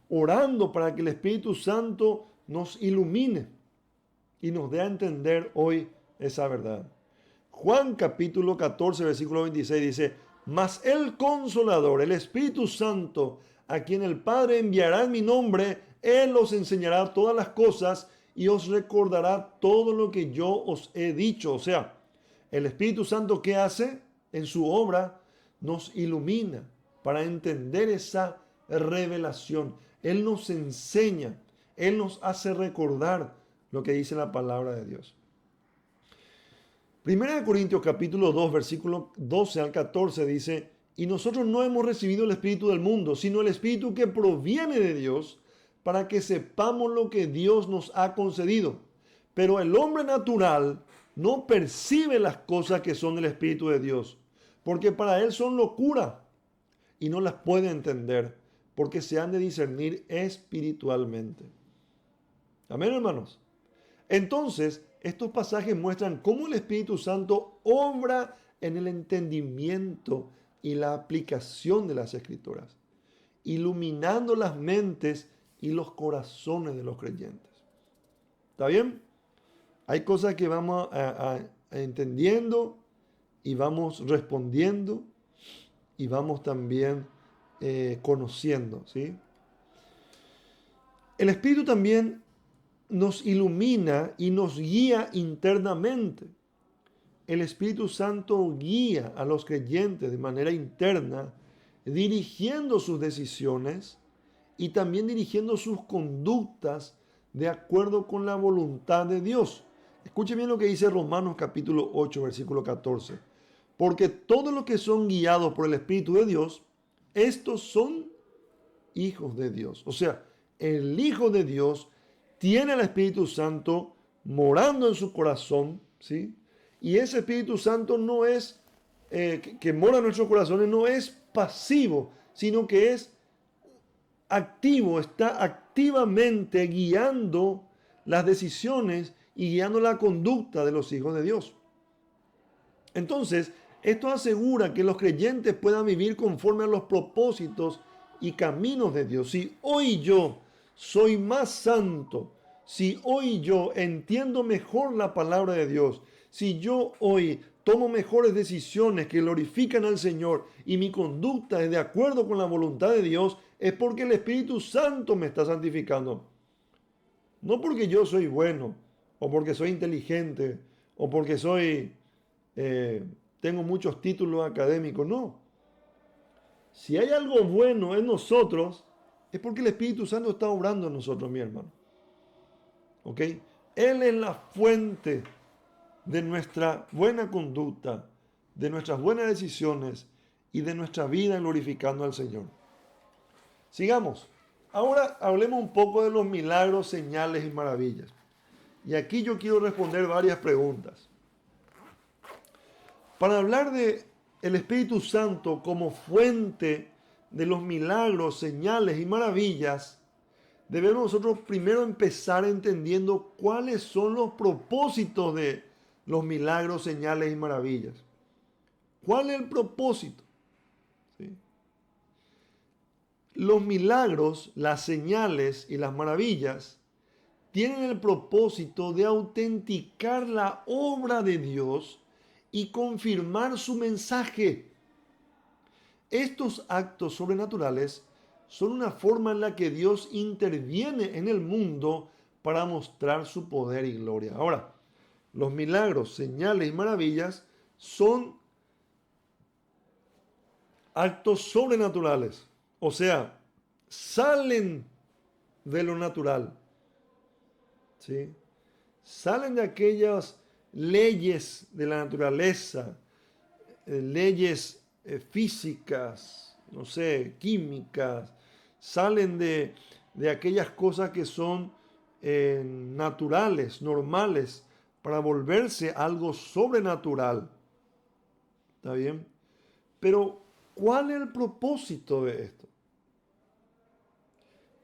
orando para que el Espíritu Santo nos ilumine y nos dé a entender hoy esa verdad. Juan capítulo 14, versículo 26 dice: mas el Consolador, el Espíritu Santo, a quien el Padre enviará en mi nombre, Él os enseñará todas las cosas y os recordará todo lo que yo os he dicho. O sea, el Espíritu Santo, ¿qué hace? En su obra nos ilumina para entender esa revelación. Él nos enseña, Él nos hace recordar lo que dice la palabra de Dios. Primera de Corintios capítulo 2, versículo 12 al 14 dice: y nosotros no hemos recibido el Espíritu del mundo, sino el Espíritu que proviene de Dios, para que sepamos lo que Dios nos ha concedido. Pero el hombre natural no percibe las cosas que son del Espíritu de Dios, porque para él son locura, y no las puede entender, porque se han de discernir espiritualmente. Amén, hermanos. Entonces, estos pasajes muestran cómo el Espíritu Santo obra en el entendimiento y la aplicación de las Escrituras, iluminando las mentes y los corazones de los creyentes. ¿Está bien? Hay cosas que vamos a entendiendo y vamos respondiendo y vamos también conociendo, ¿sí? El Espíritu también nos ilumina y nos guía internamente. El Espíritu Santo guía a los creyentes de manera interna, dirigiendo sus decisiones y también dirigiendo sus conductas de acuerdo con la voluntad de Dios. Escuchen bien lo que dice Romanos capítulo 8, versículo 14. Porque todos los que son guiados por el Espíritu de Dios, estos son hijos de Dios. O sea, el Hijo de Dios tiene al Espíritu Santo morando en su corazón, ¿sí? Y ese Espíritu Santo no es, que mora en nuestros corazones, no es pasivo, sino que es activo, está activamente guiando las decisiones y guiando la conducta de los hijos de Dios. Entonces, esto asegura que los creyentes puedan vivir conforme a los propósitos y caminos de Dios. Si hoy yo soy más santo, si hoy yo entiendo mejor la palabra de Dios, si yo hoy tomo mejores decisiones que glorifican al Señor y mi conducta es de acuerdo con la voluntad de Dios, es porque el Espíritu Santo me está santificando. No porque yo soy bueno, o porque soy inteligente, o porque tengo muchos títulos académicos, no. Si hay algo bueno en nosotros, es porque el Espíritu Santo está obrando en nosotros, mi hermano. ¿Ok? Él es la fuente de nuestra buena conducta, de nuestras buenas decisiones y de nuestra vida glorificando al Señor. Sigamos. Ahora hablemos un poco de los milagros, señales y maravillas. Y aquí yo quiero responder varias preguntas. Para hablar de el Espíritu Santo como fuente de los milagros, señales y maravillas, debemos nosotros primero empezar entendiendo cuáles son los propósitos de los milagros, señales y maravillas. ¿Cuál es el propósito? ¿Sí? Los milagros, las señales y las maravillas tienen el propósito de autenticar la obra de Dios y confirmar su mensaje. Estos actos sobrenaturales son una forma en la que Dios interviene en el mundo para mostrar su poder y gloria. Ahora, los milagros, señales y maravillas son actos sobrenaturales. O sea, salen de lo natural. ¿Sí? Salen de aquellas leyes de la naturaleza, leyes físicas, no sé, químicas, salen de aquellas cosas que son naturales, normales, para volverse algo sobrenatural. ¿Está bien? Pero, ¿cuál es el propósito de esto?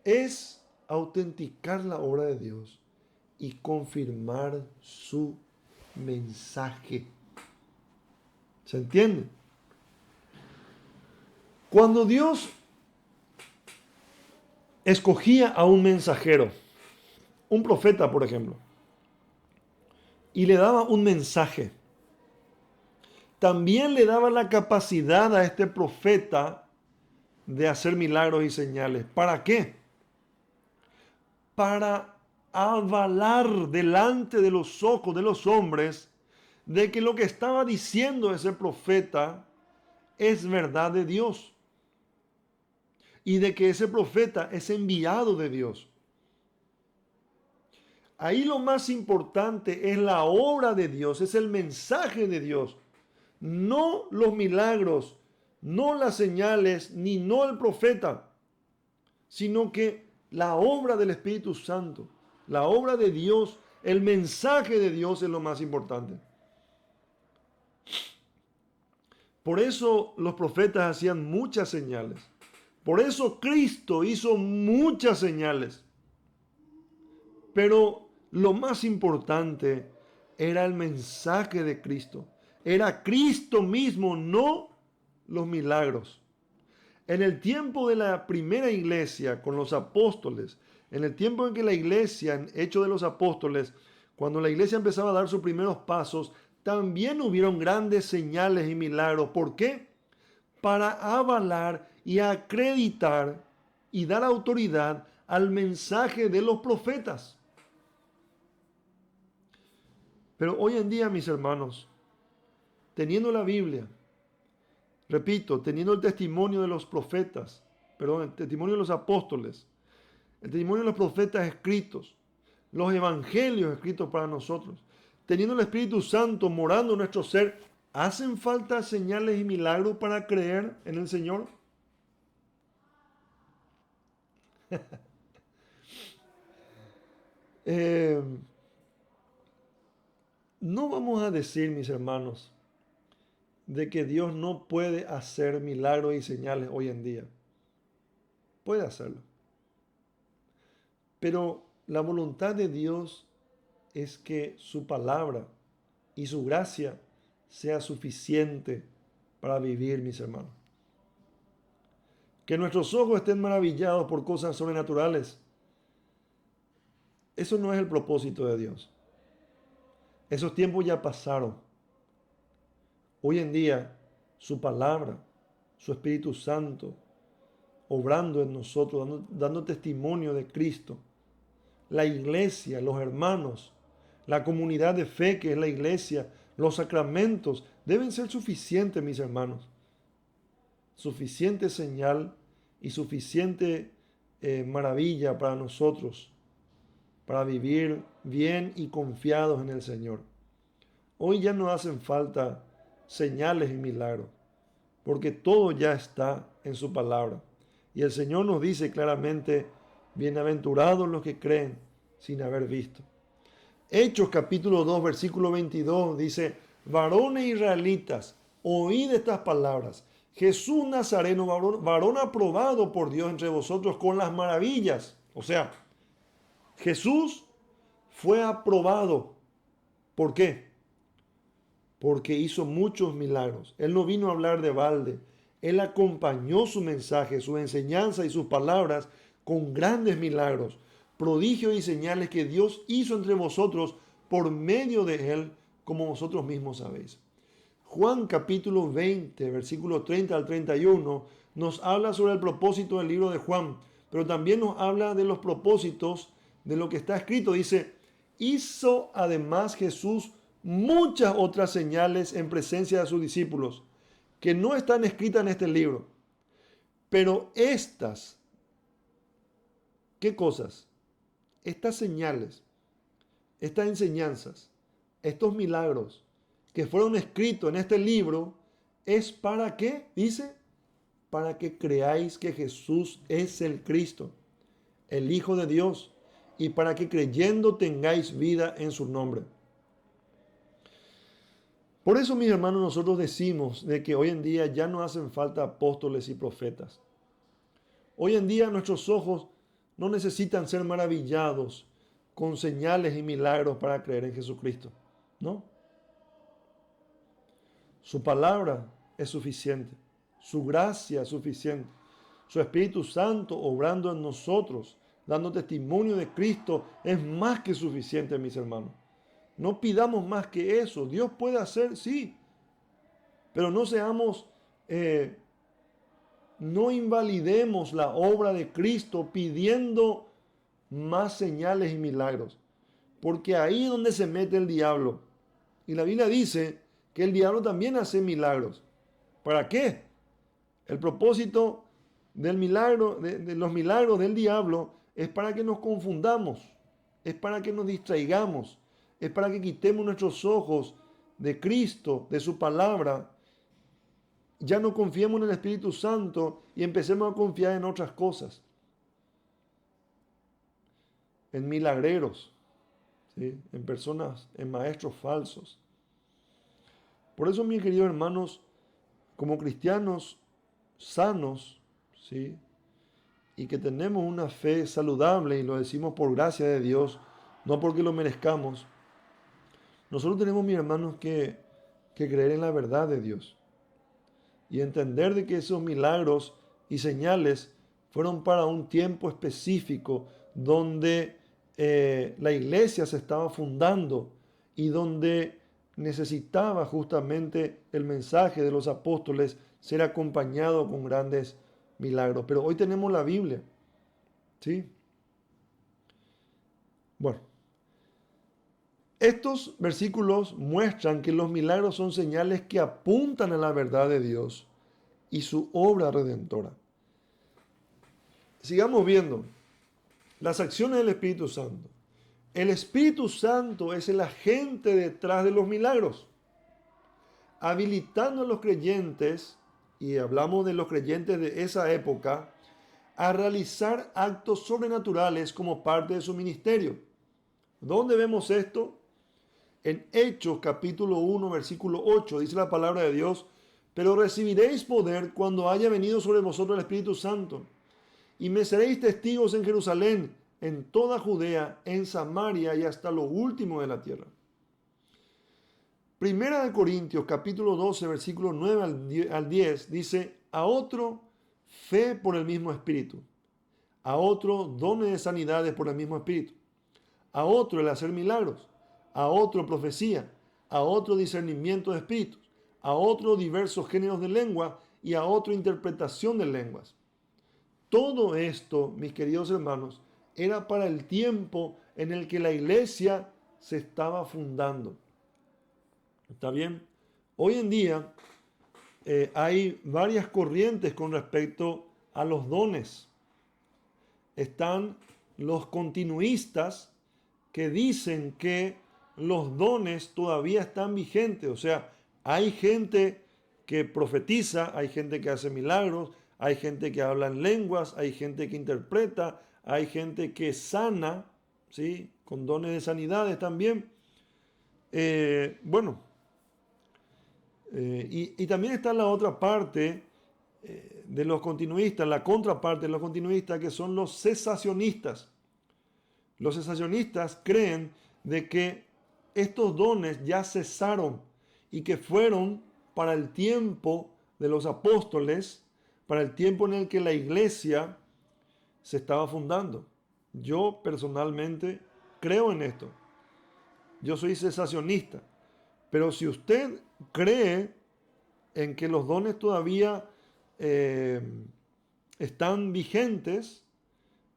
Es autenticar la obra de Dios y confirmar su mensaje. ¿Se entiende? Cuando Dios escogía a un mensajero, un profeta, por ejemplo, y le daba un mensaje, también le daba la capacidad a este profeta de hacer milagros y señales. ¿Para qué? Para avalar delante de los ojos de los hombres de que lo que estaba diciendo ese profeta es verdad de Dios y de que ese profeta es enviado de Dios. Ahí lo más importante es la obra de Dios, es el mensaje de Dios, no los milagros, no las señales, ni no el profeta, sino que la obra del Espíritu Santo, la obra de Dios, el mensaje de Dios es lo más importante. Por eso los profetas hacían muchas señales. Por eso Cristo hizo muchas señales. Pero lo más importante era el mensaje de Cristo. Era Cristo mismo, no los milagros. En el tiempo de la primera iglesia con los apóstoles, en el tiempo en que la iglesia, en Hechos de los Apóstoles, cuando la iglesia empezaba a dar sus primeros pasos, también hubieron grandes señales y milagros. ¿Por qué? Para avalar y acreditar y dar autoridad al mensaje de los profetas. Pero hoy en día, mis hermanos, teniendo la Biblia, repito, teniendo el testimonio de los profetas, perdón, el testimonio de los apóstoles, el testimonio de los profetas escritos, los evangelios escritos para nosotros, teniendo el Espíritu Santo morando en nuestro ser, ¿hacen falta señales y milagros para creer en el Señor? No vamos a decir, mis hermanos, de que Dios no puede hacer milagros y señales hoy en día. Puede hacerlo. Pero la voluntad de Dios es que su palabra y su gracia sea suficiente para vivir, mis hermanos. Que nuestros ojos estén maravillados por cosas sobrenaturales. Eso no es el propósito de Dios. Esos tiempos ya pasaron. Hoy en día, su palabra, su Espíritu Santo, obrando en nosotros, dando testimonio de Cristo, la iglesia, los hermanos, la comunidad de fe que es la iglesia, los sacramentos, deben ser suficientes, mis hermanos. Suficiente señal y suficiente maravilla para nosotros, para vivir bien y confiados en el Señor. Hoy ya no hacen falta señales y milagros, porque todo ya está en su palabra. Y el Señor nos dice claramente, bienaventurados los que creen sin haber visto. Hechos capítulo 2, versículo 22 dice, varones israelitas, oíd estas palabras. Jesús Nazareno, varón aprobado por Dios entre vosotros con las maravillas. O sea, Jesús fue aprobado. ¿Por qué? Porque hizo muchos milagros. Él no vino a hablar de balde. Él acompañó su mensaje, su enseñanza y sus palabras con grandes milagros, prodigios y señales que Dios hizo entre vosotros por medio de Él, como vosotros mismos sabéis. Juan capítulo 20, versículo 30 al 31, nos habla sobre el propósito del libro de Juan, pero también nos habla de los propósitos de lo que está escrito. Dice, hizo además Jesús muchas otras señales en presencia de sus discípulos, que no están escritas en este libro. Pero estas, ¿qué cosas? Estas señales, estas enseñanzas, estos milagros que fueron escritos en este libro, ¿es para qué? Dice, para que creáis que Jesús es el Cristo, el Hijo de Dios, y para que creyendo tengáis vida en su nombre. Por eso, mis hermanos, nosotros decimos de que hoy en día ya no hacen falta apóstoles y profetas. Hoy en día nuestros ojos no necesitan ser maravillados con señales y milagros para creer en Jesucristo. No. Su palabra es suficiente. Su gracia es suficiente. Su Espíritu Santo obrando en nosotros, dando testimonio de Cristo, es más que suficiente, mis hermanos. No pidamos más que eso. Dios puede hacer, sí, pero no seamos, no invalidemos la obra de Cristo pidiendo más señales y milagros, porque ahí es donde se mete el diablo. Y la Biblia dice que el diablo también hace milagros. ¿Para qué? El propósito del milagro, de los milagros del diablo es para que nos confundamos, es para que nos distraigamos, es para que quitemos nuestros ojos de Cristo, de su palabra, ya no confiemos en el Espíritu Santo y empecemos a confiar en otras cosas, en milagreros, ¿sí? En personas, en maestros falsos. Por eso, mis queridos hermanos, como cristianos sanos, ¿sí? Y que tenemos una fe saludable, y lo decimos por gracia de Dios, no porque lo merezcamos, nosotros tenemos, mis hermanos, que creer en la verdad de Dios y entender de que esos milagros y señales fueron para un tiempo específico donde la iglesia se estaba fundando y donde necesitaba justamente el mensaje de los apóstoles ser acompañado con grandes milagros. Pero hoy tenemos la Biblia, ¿sí? Bueno, estos versículos muestran que los milagros son señales que apuntan a la verdad de Dios y su obra redentora. Sigamos viendo las acciones del Espíritu Santo. El Espíritu Santo es el agente detrás de los milagros, habilitando a los creyentes, y hablamos de los creyentes de esa época, a realizar actos sobrenaturales como parte de su ministerio. ¿Dónde vemos esto? En Hechos capítulo 1, versículo 8, dice la palabra de Dios: pero recibiréis poder cuando haya venido sobre vosotros el Espíritu Santo, y me seréis testigos en Jerusalén, en toda Judea, en Samaria y hasta lo último de la tierra. Primera de Corintios capítulo 12, versículo 9 al 10 dice: a otro fe por el mismo Espíritu, a otro dones de sanidades por el mismo Espíritu, a otro el hacer milagros, a otro profecía, a otro discernimiento de espíritus, a otro diversos géneros de lengua y a otro interpretación de lenguas. Todo esto, mis queridos hermanos, era para el tiempo en el que la iglesia se estaba fundando. ¿Está bien? Hoy en día hay varias corrientes con respecto a los dones. Están los continuistas que dicen que los dones todavía están vigentes. O sea, hay gente que profetiza, hay gente que hace milagros, hay gente que habla en lenguas, hay gente que interpreta, hay gente que sana, ¿sí? Con dones de sanidades también. Y también está la otra parte de los continuistas, la contraparte de los continuistas, que son los cesacionistas. Los cesacionistas creen de que estos dones ya cesaron y que fueron para el tiempo de los apóstoles, para el tiempo en el que la iglesia se estaba fundando. Yo personalmente creo en esto. Yo soy cesacionista. Pero si usted cree en que los dones todavía están vigentes,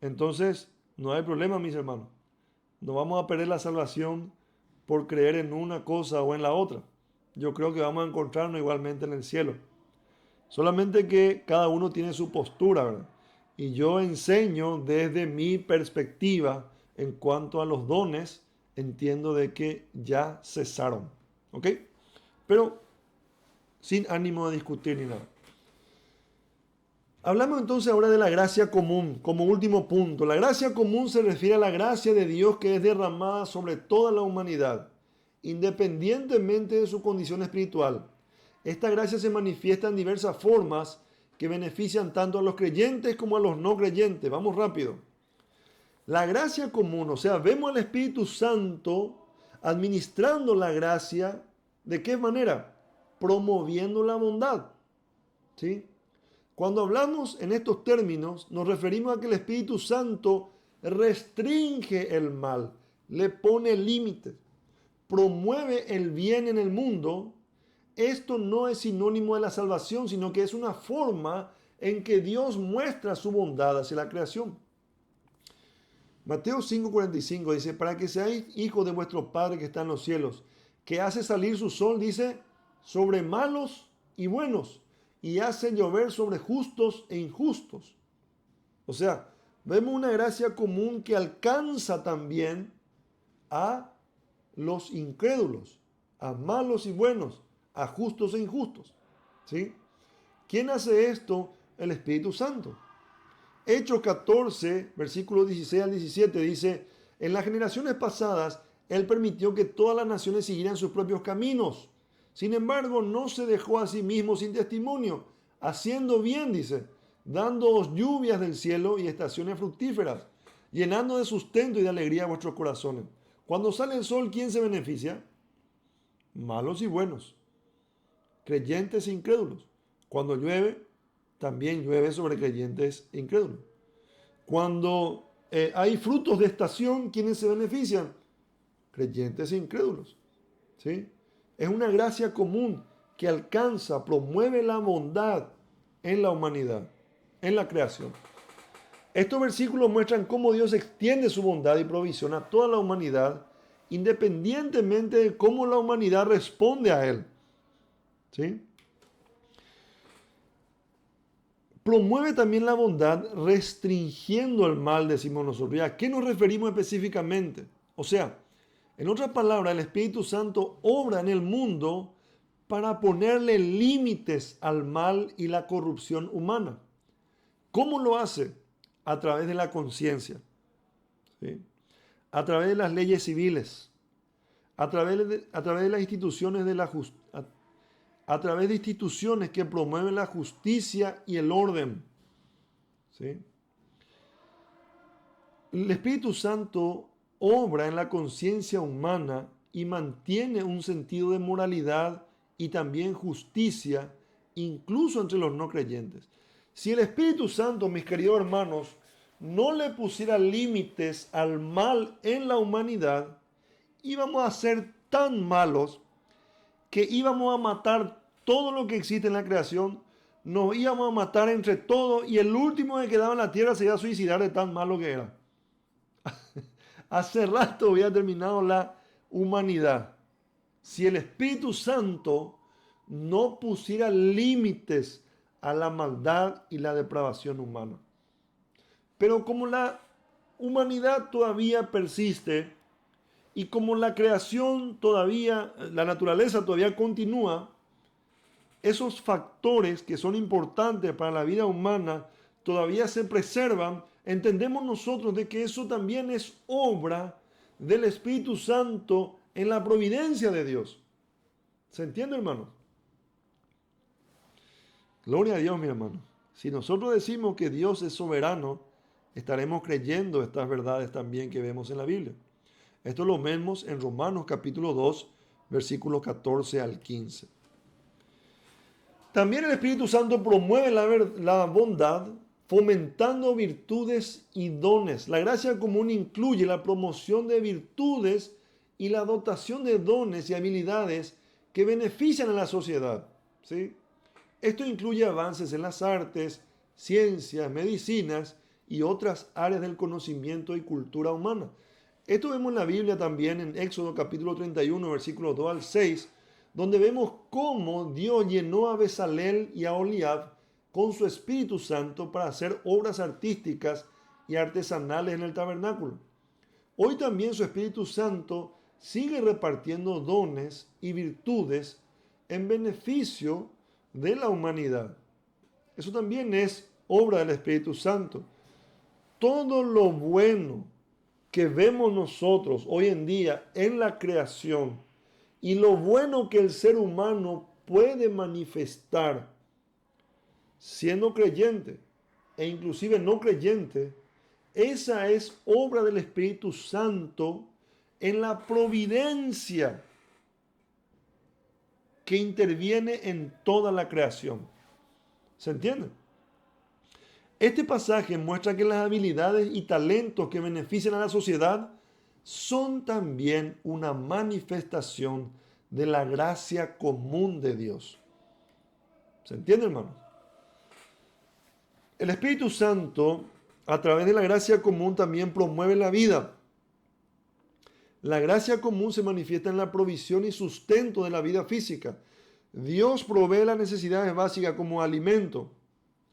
entonces no hay problema, mis hermanos. No vamos a perder la salvación por creer en una cosa o en la otra. Yo creo que vamos a encontrarnos igualmente en el cielo. Solamente que cada uno tiene su postura, ¿verdad? Y yo enseño desde mi perspectiva en cuanto a los dones, entiendo de que ya cesaron. ¿Ok? Pero sin ánimo de discutir ni nada. Hablamos entonces ahora de la gracia común, como último punto. La gracia común se refiere a la gracia de Dios que es derramada sobre toda la humanidad, independientemente de su condición espiritual. Esta gracia se manifiesta en diversas formas que benefician tanto a los creyentes como a los no creyentes. Vamos rápido. La gracia común, o sea, vemos al Espíritu Santo administrando la gracia. ¿De qué manera? Promoviendo la bondad. ¿Sí? Cuando hablamos en estos términos, nos referimos a que el Espíritu Santo restringe el mal, le pone límites, promueve el bien en el mundo. Esto no es sinónimo de la salvación, sino que es una forma en que Dios muestra su bondad hacia la creación. Mateo 5:45 dice, para que seáis hijos de vuestro Padre que está en los cielos, que hace salir su sol, dice, sobre malos y buenos, y hace llover sobre justos e injustos. O sea, vemos una gracia común que alcanza también a los incrédulos, a malos y buenos, a justos e injustos. ¿Sí? ¿Quién hace esto? El Espíritu Santo. Hechos 14, versículos 16 al 17 dice, en las generaciones pasadas, Él permitió que todas las naciones siguieran sus propios caminos. Sin embargo, no se dejó a sí mismo sin testimonio, haciendo bien, dice, dándoos lluvias del cielo y estaciones fructíferas, llenando de sustento y de alegría vuestros corazones. Cuando sale el sol, ¿quién se beneficia? Malos y buenos, creyentes e incrédulos. Cuando llueve, también llueve sobre creyentes e incrédulos. Cuando hay frutos de estación, ¿quiénes se benefician? Creyentes e incrédulos. ¿Sí? Es una gracia común que alcanza, promueve la bondad en la humanidad, en la creación. Estos versículos muestran cómo Dios extiende su bondad y provisión a toda la humanidad, independientemente de cómo la humanidad responde a Él. ¿Sí? Promueve también la bondad restringiendo el mal, decimos nosotros. ¿Y a qué nos referimos específicamente? O sea, en otras palabras, el Espíritu Santo obra en el mundo para ponerle límites al mal y la corrupción humana. ¿Cómo lo hace? A través de la conciencia, ¿sí? A través de las leyes civiles, a través de las instituciones de la justicia, a través de instituciones que promueven la justicia y el orden. ¿Sí? El Espíritu Santo obra en la conciencia humana y mantiene un sentido de moralidad y también justicia, incluso entre los no creyentes. Si el Espíritu Santo, mis queridos hermanos, no le pusiera límites al mal en la humanidad, íbamos a ser tan malos que íbamos a matar todo lo que existe en la creación, nos íbamos a matar entre todos y el último que quedaba en la tierra se iba a suicidar de tan malo que era. Hace rato había terminado la humanidad. Si el Espíritu Santo no pusiera límites a la maldad y la depravación humana. Pero como la humanidad todavía persiste y como la creación todavía, la naturaleza todavía continúa, esos factores que son importantes para la vida humana todavía se preservan. Entendemos nosotros de que eso también es obra del Espíritu Santo en la providencia de Dios. ¿Se entiende, hermano? Gloria a Dios, mi hermano. Si nosotros decimos que Dios es soberano, estaremos creyendo estas verdades también que vemos en la Biblia. Esto lo vemos en Romanos capítulo 2, versículos 14 al 15. También el Espíritu Santo promueve la bondad, fomentando virtudes y dones. La gracia común incluye la promoción de virtudes y la dotación de dones y habilidades que benefician a la sociedad. ¿Sí? Esto incluye avances en las artes, ciencias, medicinas y otras áreas del conocimiento y cultura humana. Esto vemos en la Biblia también en Éxodo capítulo 31, versículos 2 al 6, donde vemos cómo Dios llenó a Bezalel y a Oliab con su Espíritu Santo para hacer obras artísticas y artesanales en el tabernáculo. Hoy también su Espíritu Santo sigue repartiendo dones y virtudes en beneficio de la humanidad. Eso también es obra del Espíritu Santo. Todo lo bueno que vemos nosotros hoy en día en la creación y lo bueno que el ser humano puede manifestar siendo creyente e inclusive no creyente, esa es obra del Espíritu Santo en la providencia que interviene en toda la creación. ¿Se entiende? Este pasaje muestra que las habilidades y talentos que benefician a la sociedad son también una manifestación de la gracia común de Dios. ¿Se entiende, hermano? El Espíritu Santo, a través de la gracia común, también promueve la vida. La gracia común se manifiesta en la provisión y sustento de la vida física. Dios provee las necesidades básicas como alimento,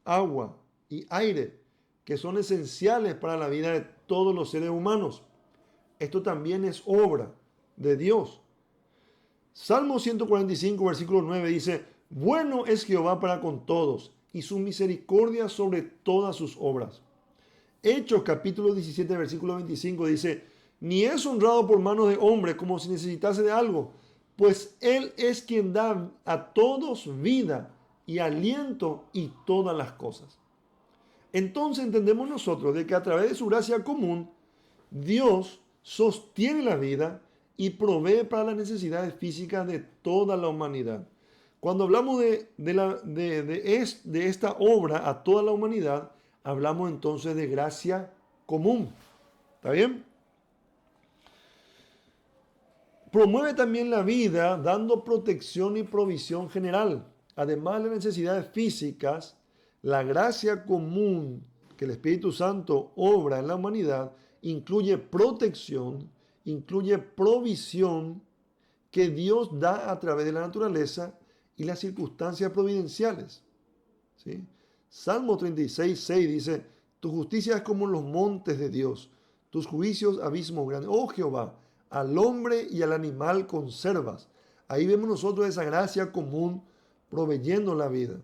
agua y aire, que son esenciales para la vida de todos los seres humanos. Esto también es obra de Dios. Salmo 145, versículo 9 dice, bueno es Jehová para con todos, y su misericordia sobre todas sus obras. Hechos capítulo 17, versículo 25 dice, ni es honrado por manos de hombre como si necesitase de algo, pues Él es quien da a todos vida y aliento y todas las cosas. Entonces entendemos nosotros de que a través de su gracia común, Dios sostiene la vida y provee para las necesidades físicas de toda la humanidad. Cuando hablamos de esta obra a toda la humanidad, hablamos entonces de gracia común. ¿Está bien? Promueve también la vida dando protección y provisión general. Además de las necesidades físicas, la gracia común que el Espíritu Santo obra en la humanidad incluye protección, incluye provisión que Dios da a través de la naturaleza y las circunstancias providenciales. ¿Sí? Salmo 36, 6 dice, tu justicia es como los montes de Dios, tus juicios abismos grandes. Oh Jehová, al hombre y al animal conservas. Ahí vemos nosotros esa gracia común proveyendo la vida.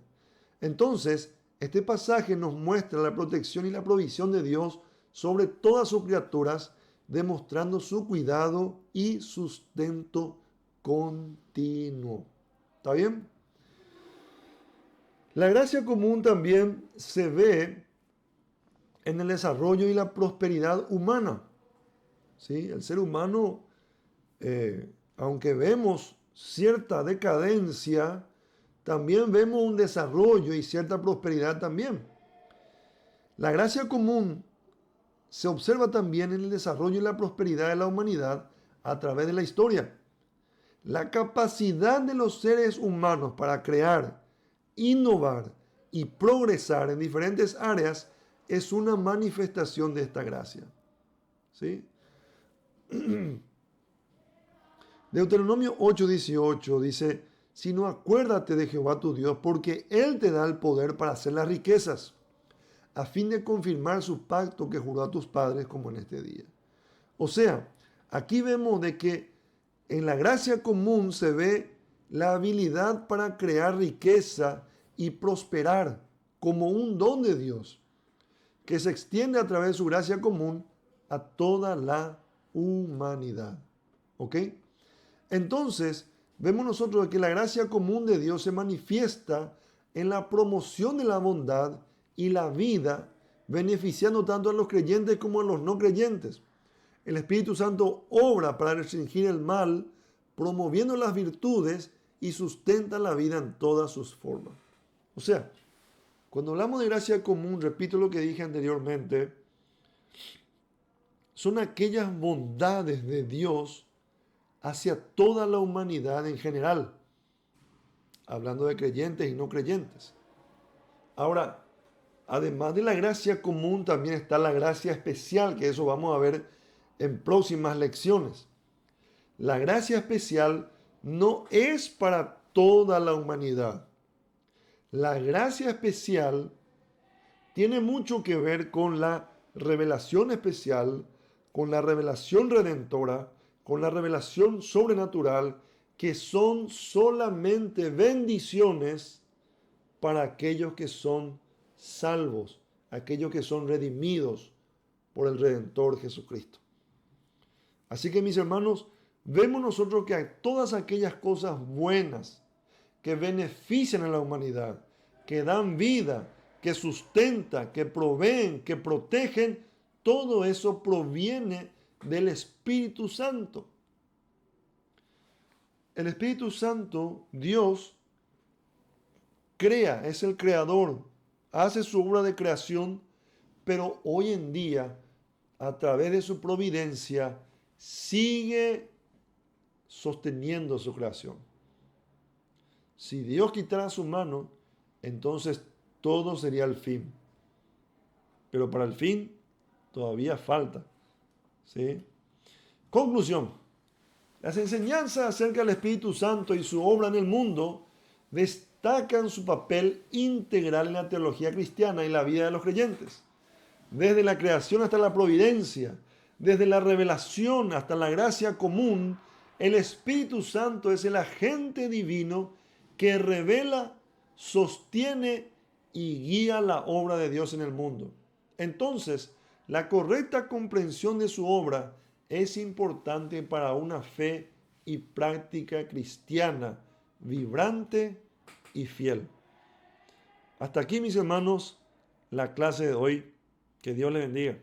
Entonces, este pasaje nos muestra la protección y la provisión de Dios sobre todas sus criaturas, demostrando su cuidado y sustento continuo. ¿Está bien? La gracia común también se ve en el desarrollo y la prosperidad humana. ¿Sí? El ser humano, aunque vemos cierta decadencia, también vemos un desarrollo y cierta prosperidad también. La gracia común se observa también en el desarrollo y la prosperidad de la humanidad a través de la historia. La capacidad de los seres humanos para crear, innovar y progresar en diferentes áreas es una manifestación de esta gracia. ¿Sí? Deuteronomio 8:18 dice, sino acuérdate de Jehová tu Dios, porque Él te da el poder para hacer las riquezas, a fin de confirmar su pacto que juró a tus padres como en este día. O sea, aquí vemos de que en la gracia común se ve la habilidad para crear riqueza y prosperar como un don de Dios, que se extiende a través de su gracia común a toda la humanidad. ¿Ok? Entonces, vemos nosotros que la gracia común de Dios se manifiesta en la promoción de la bondad y la vida, beneficiando tanto a los creyentes como a los no creyentes. El Espíritu Santo obra para restringir el mal, promoviendo las virtudes y sustenta la vida en todas sus formas. O sea, cuando hablamos de gracia común, repito lo que dije anteriormente, son aquellas bondades de Dios hacia toda la humanidad en general, hablando de creyentes y no creyentes. Ahora, además de la gracia común, también está la gracia especial, que eso vamos a ver en próximas lecciones. La gracia especial no es para toda la humanidad. La gracia especial tiene mucho que ver con la revelación especial, con la revelación redentora, con la revelación sobrenatural, que son solamente bendiciones para aquellos que son salvos, aquellos que son redimidos por el Redentor Jesucristo. Así que, mis hermanos, vemos nosotros que hay todas aquellas cosas buenas que benefician a la humanidad, que dan vida, que sustentan, que proveen, que protegen, todo eso proviene del Espíritu Santo. El Espíritu Santo, Dios, crea, es el creador, hace su obra de creación, pero hoy en día, a través de su providencia, sigue sosteniendo su creación. Si Dios quitara su mano, entonces todo sería el fin. Pero para el fin todavía falta. ¿Sí? Conclusión. Las enseñanzas acerca del Espíritu Santo y su obra en el mundo destacan su papel integral en la teología cristiana y la vida de los creyentes. Desde la creación hasta la providencia, desde la revelación hasta la gracia común, el Espíritu Santo es el agente divino que revela, sostiene y guía la obra de Dios en el mundo. Entonces, la correcta comprensión de su obra es importante para una fe y práctica cristiana vibrante y fiel. Hasta aquí, mis hermanos, la clase de hoy. Que Dios les bendiga.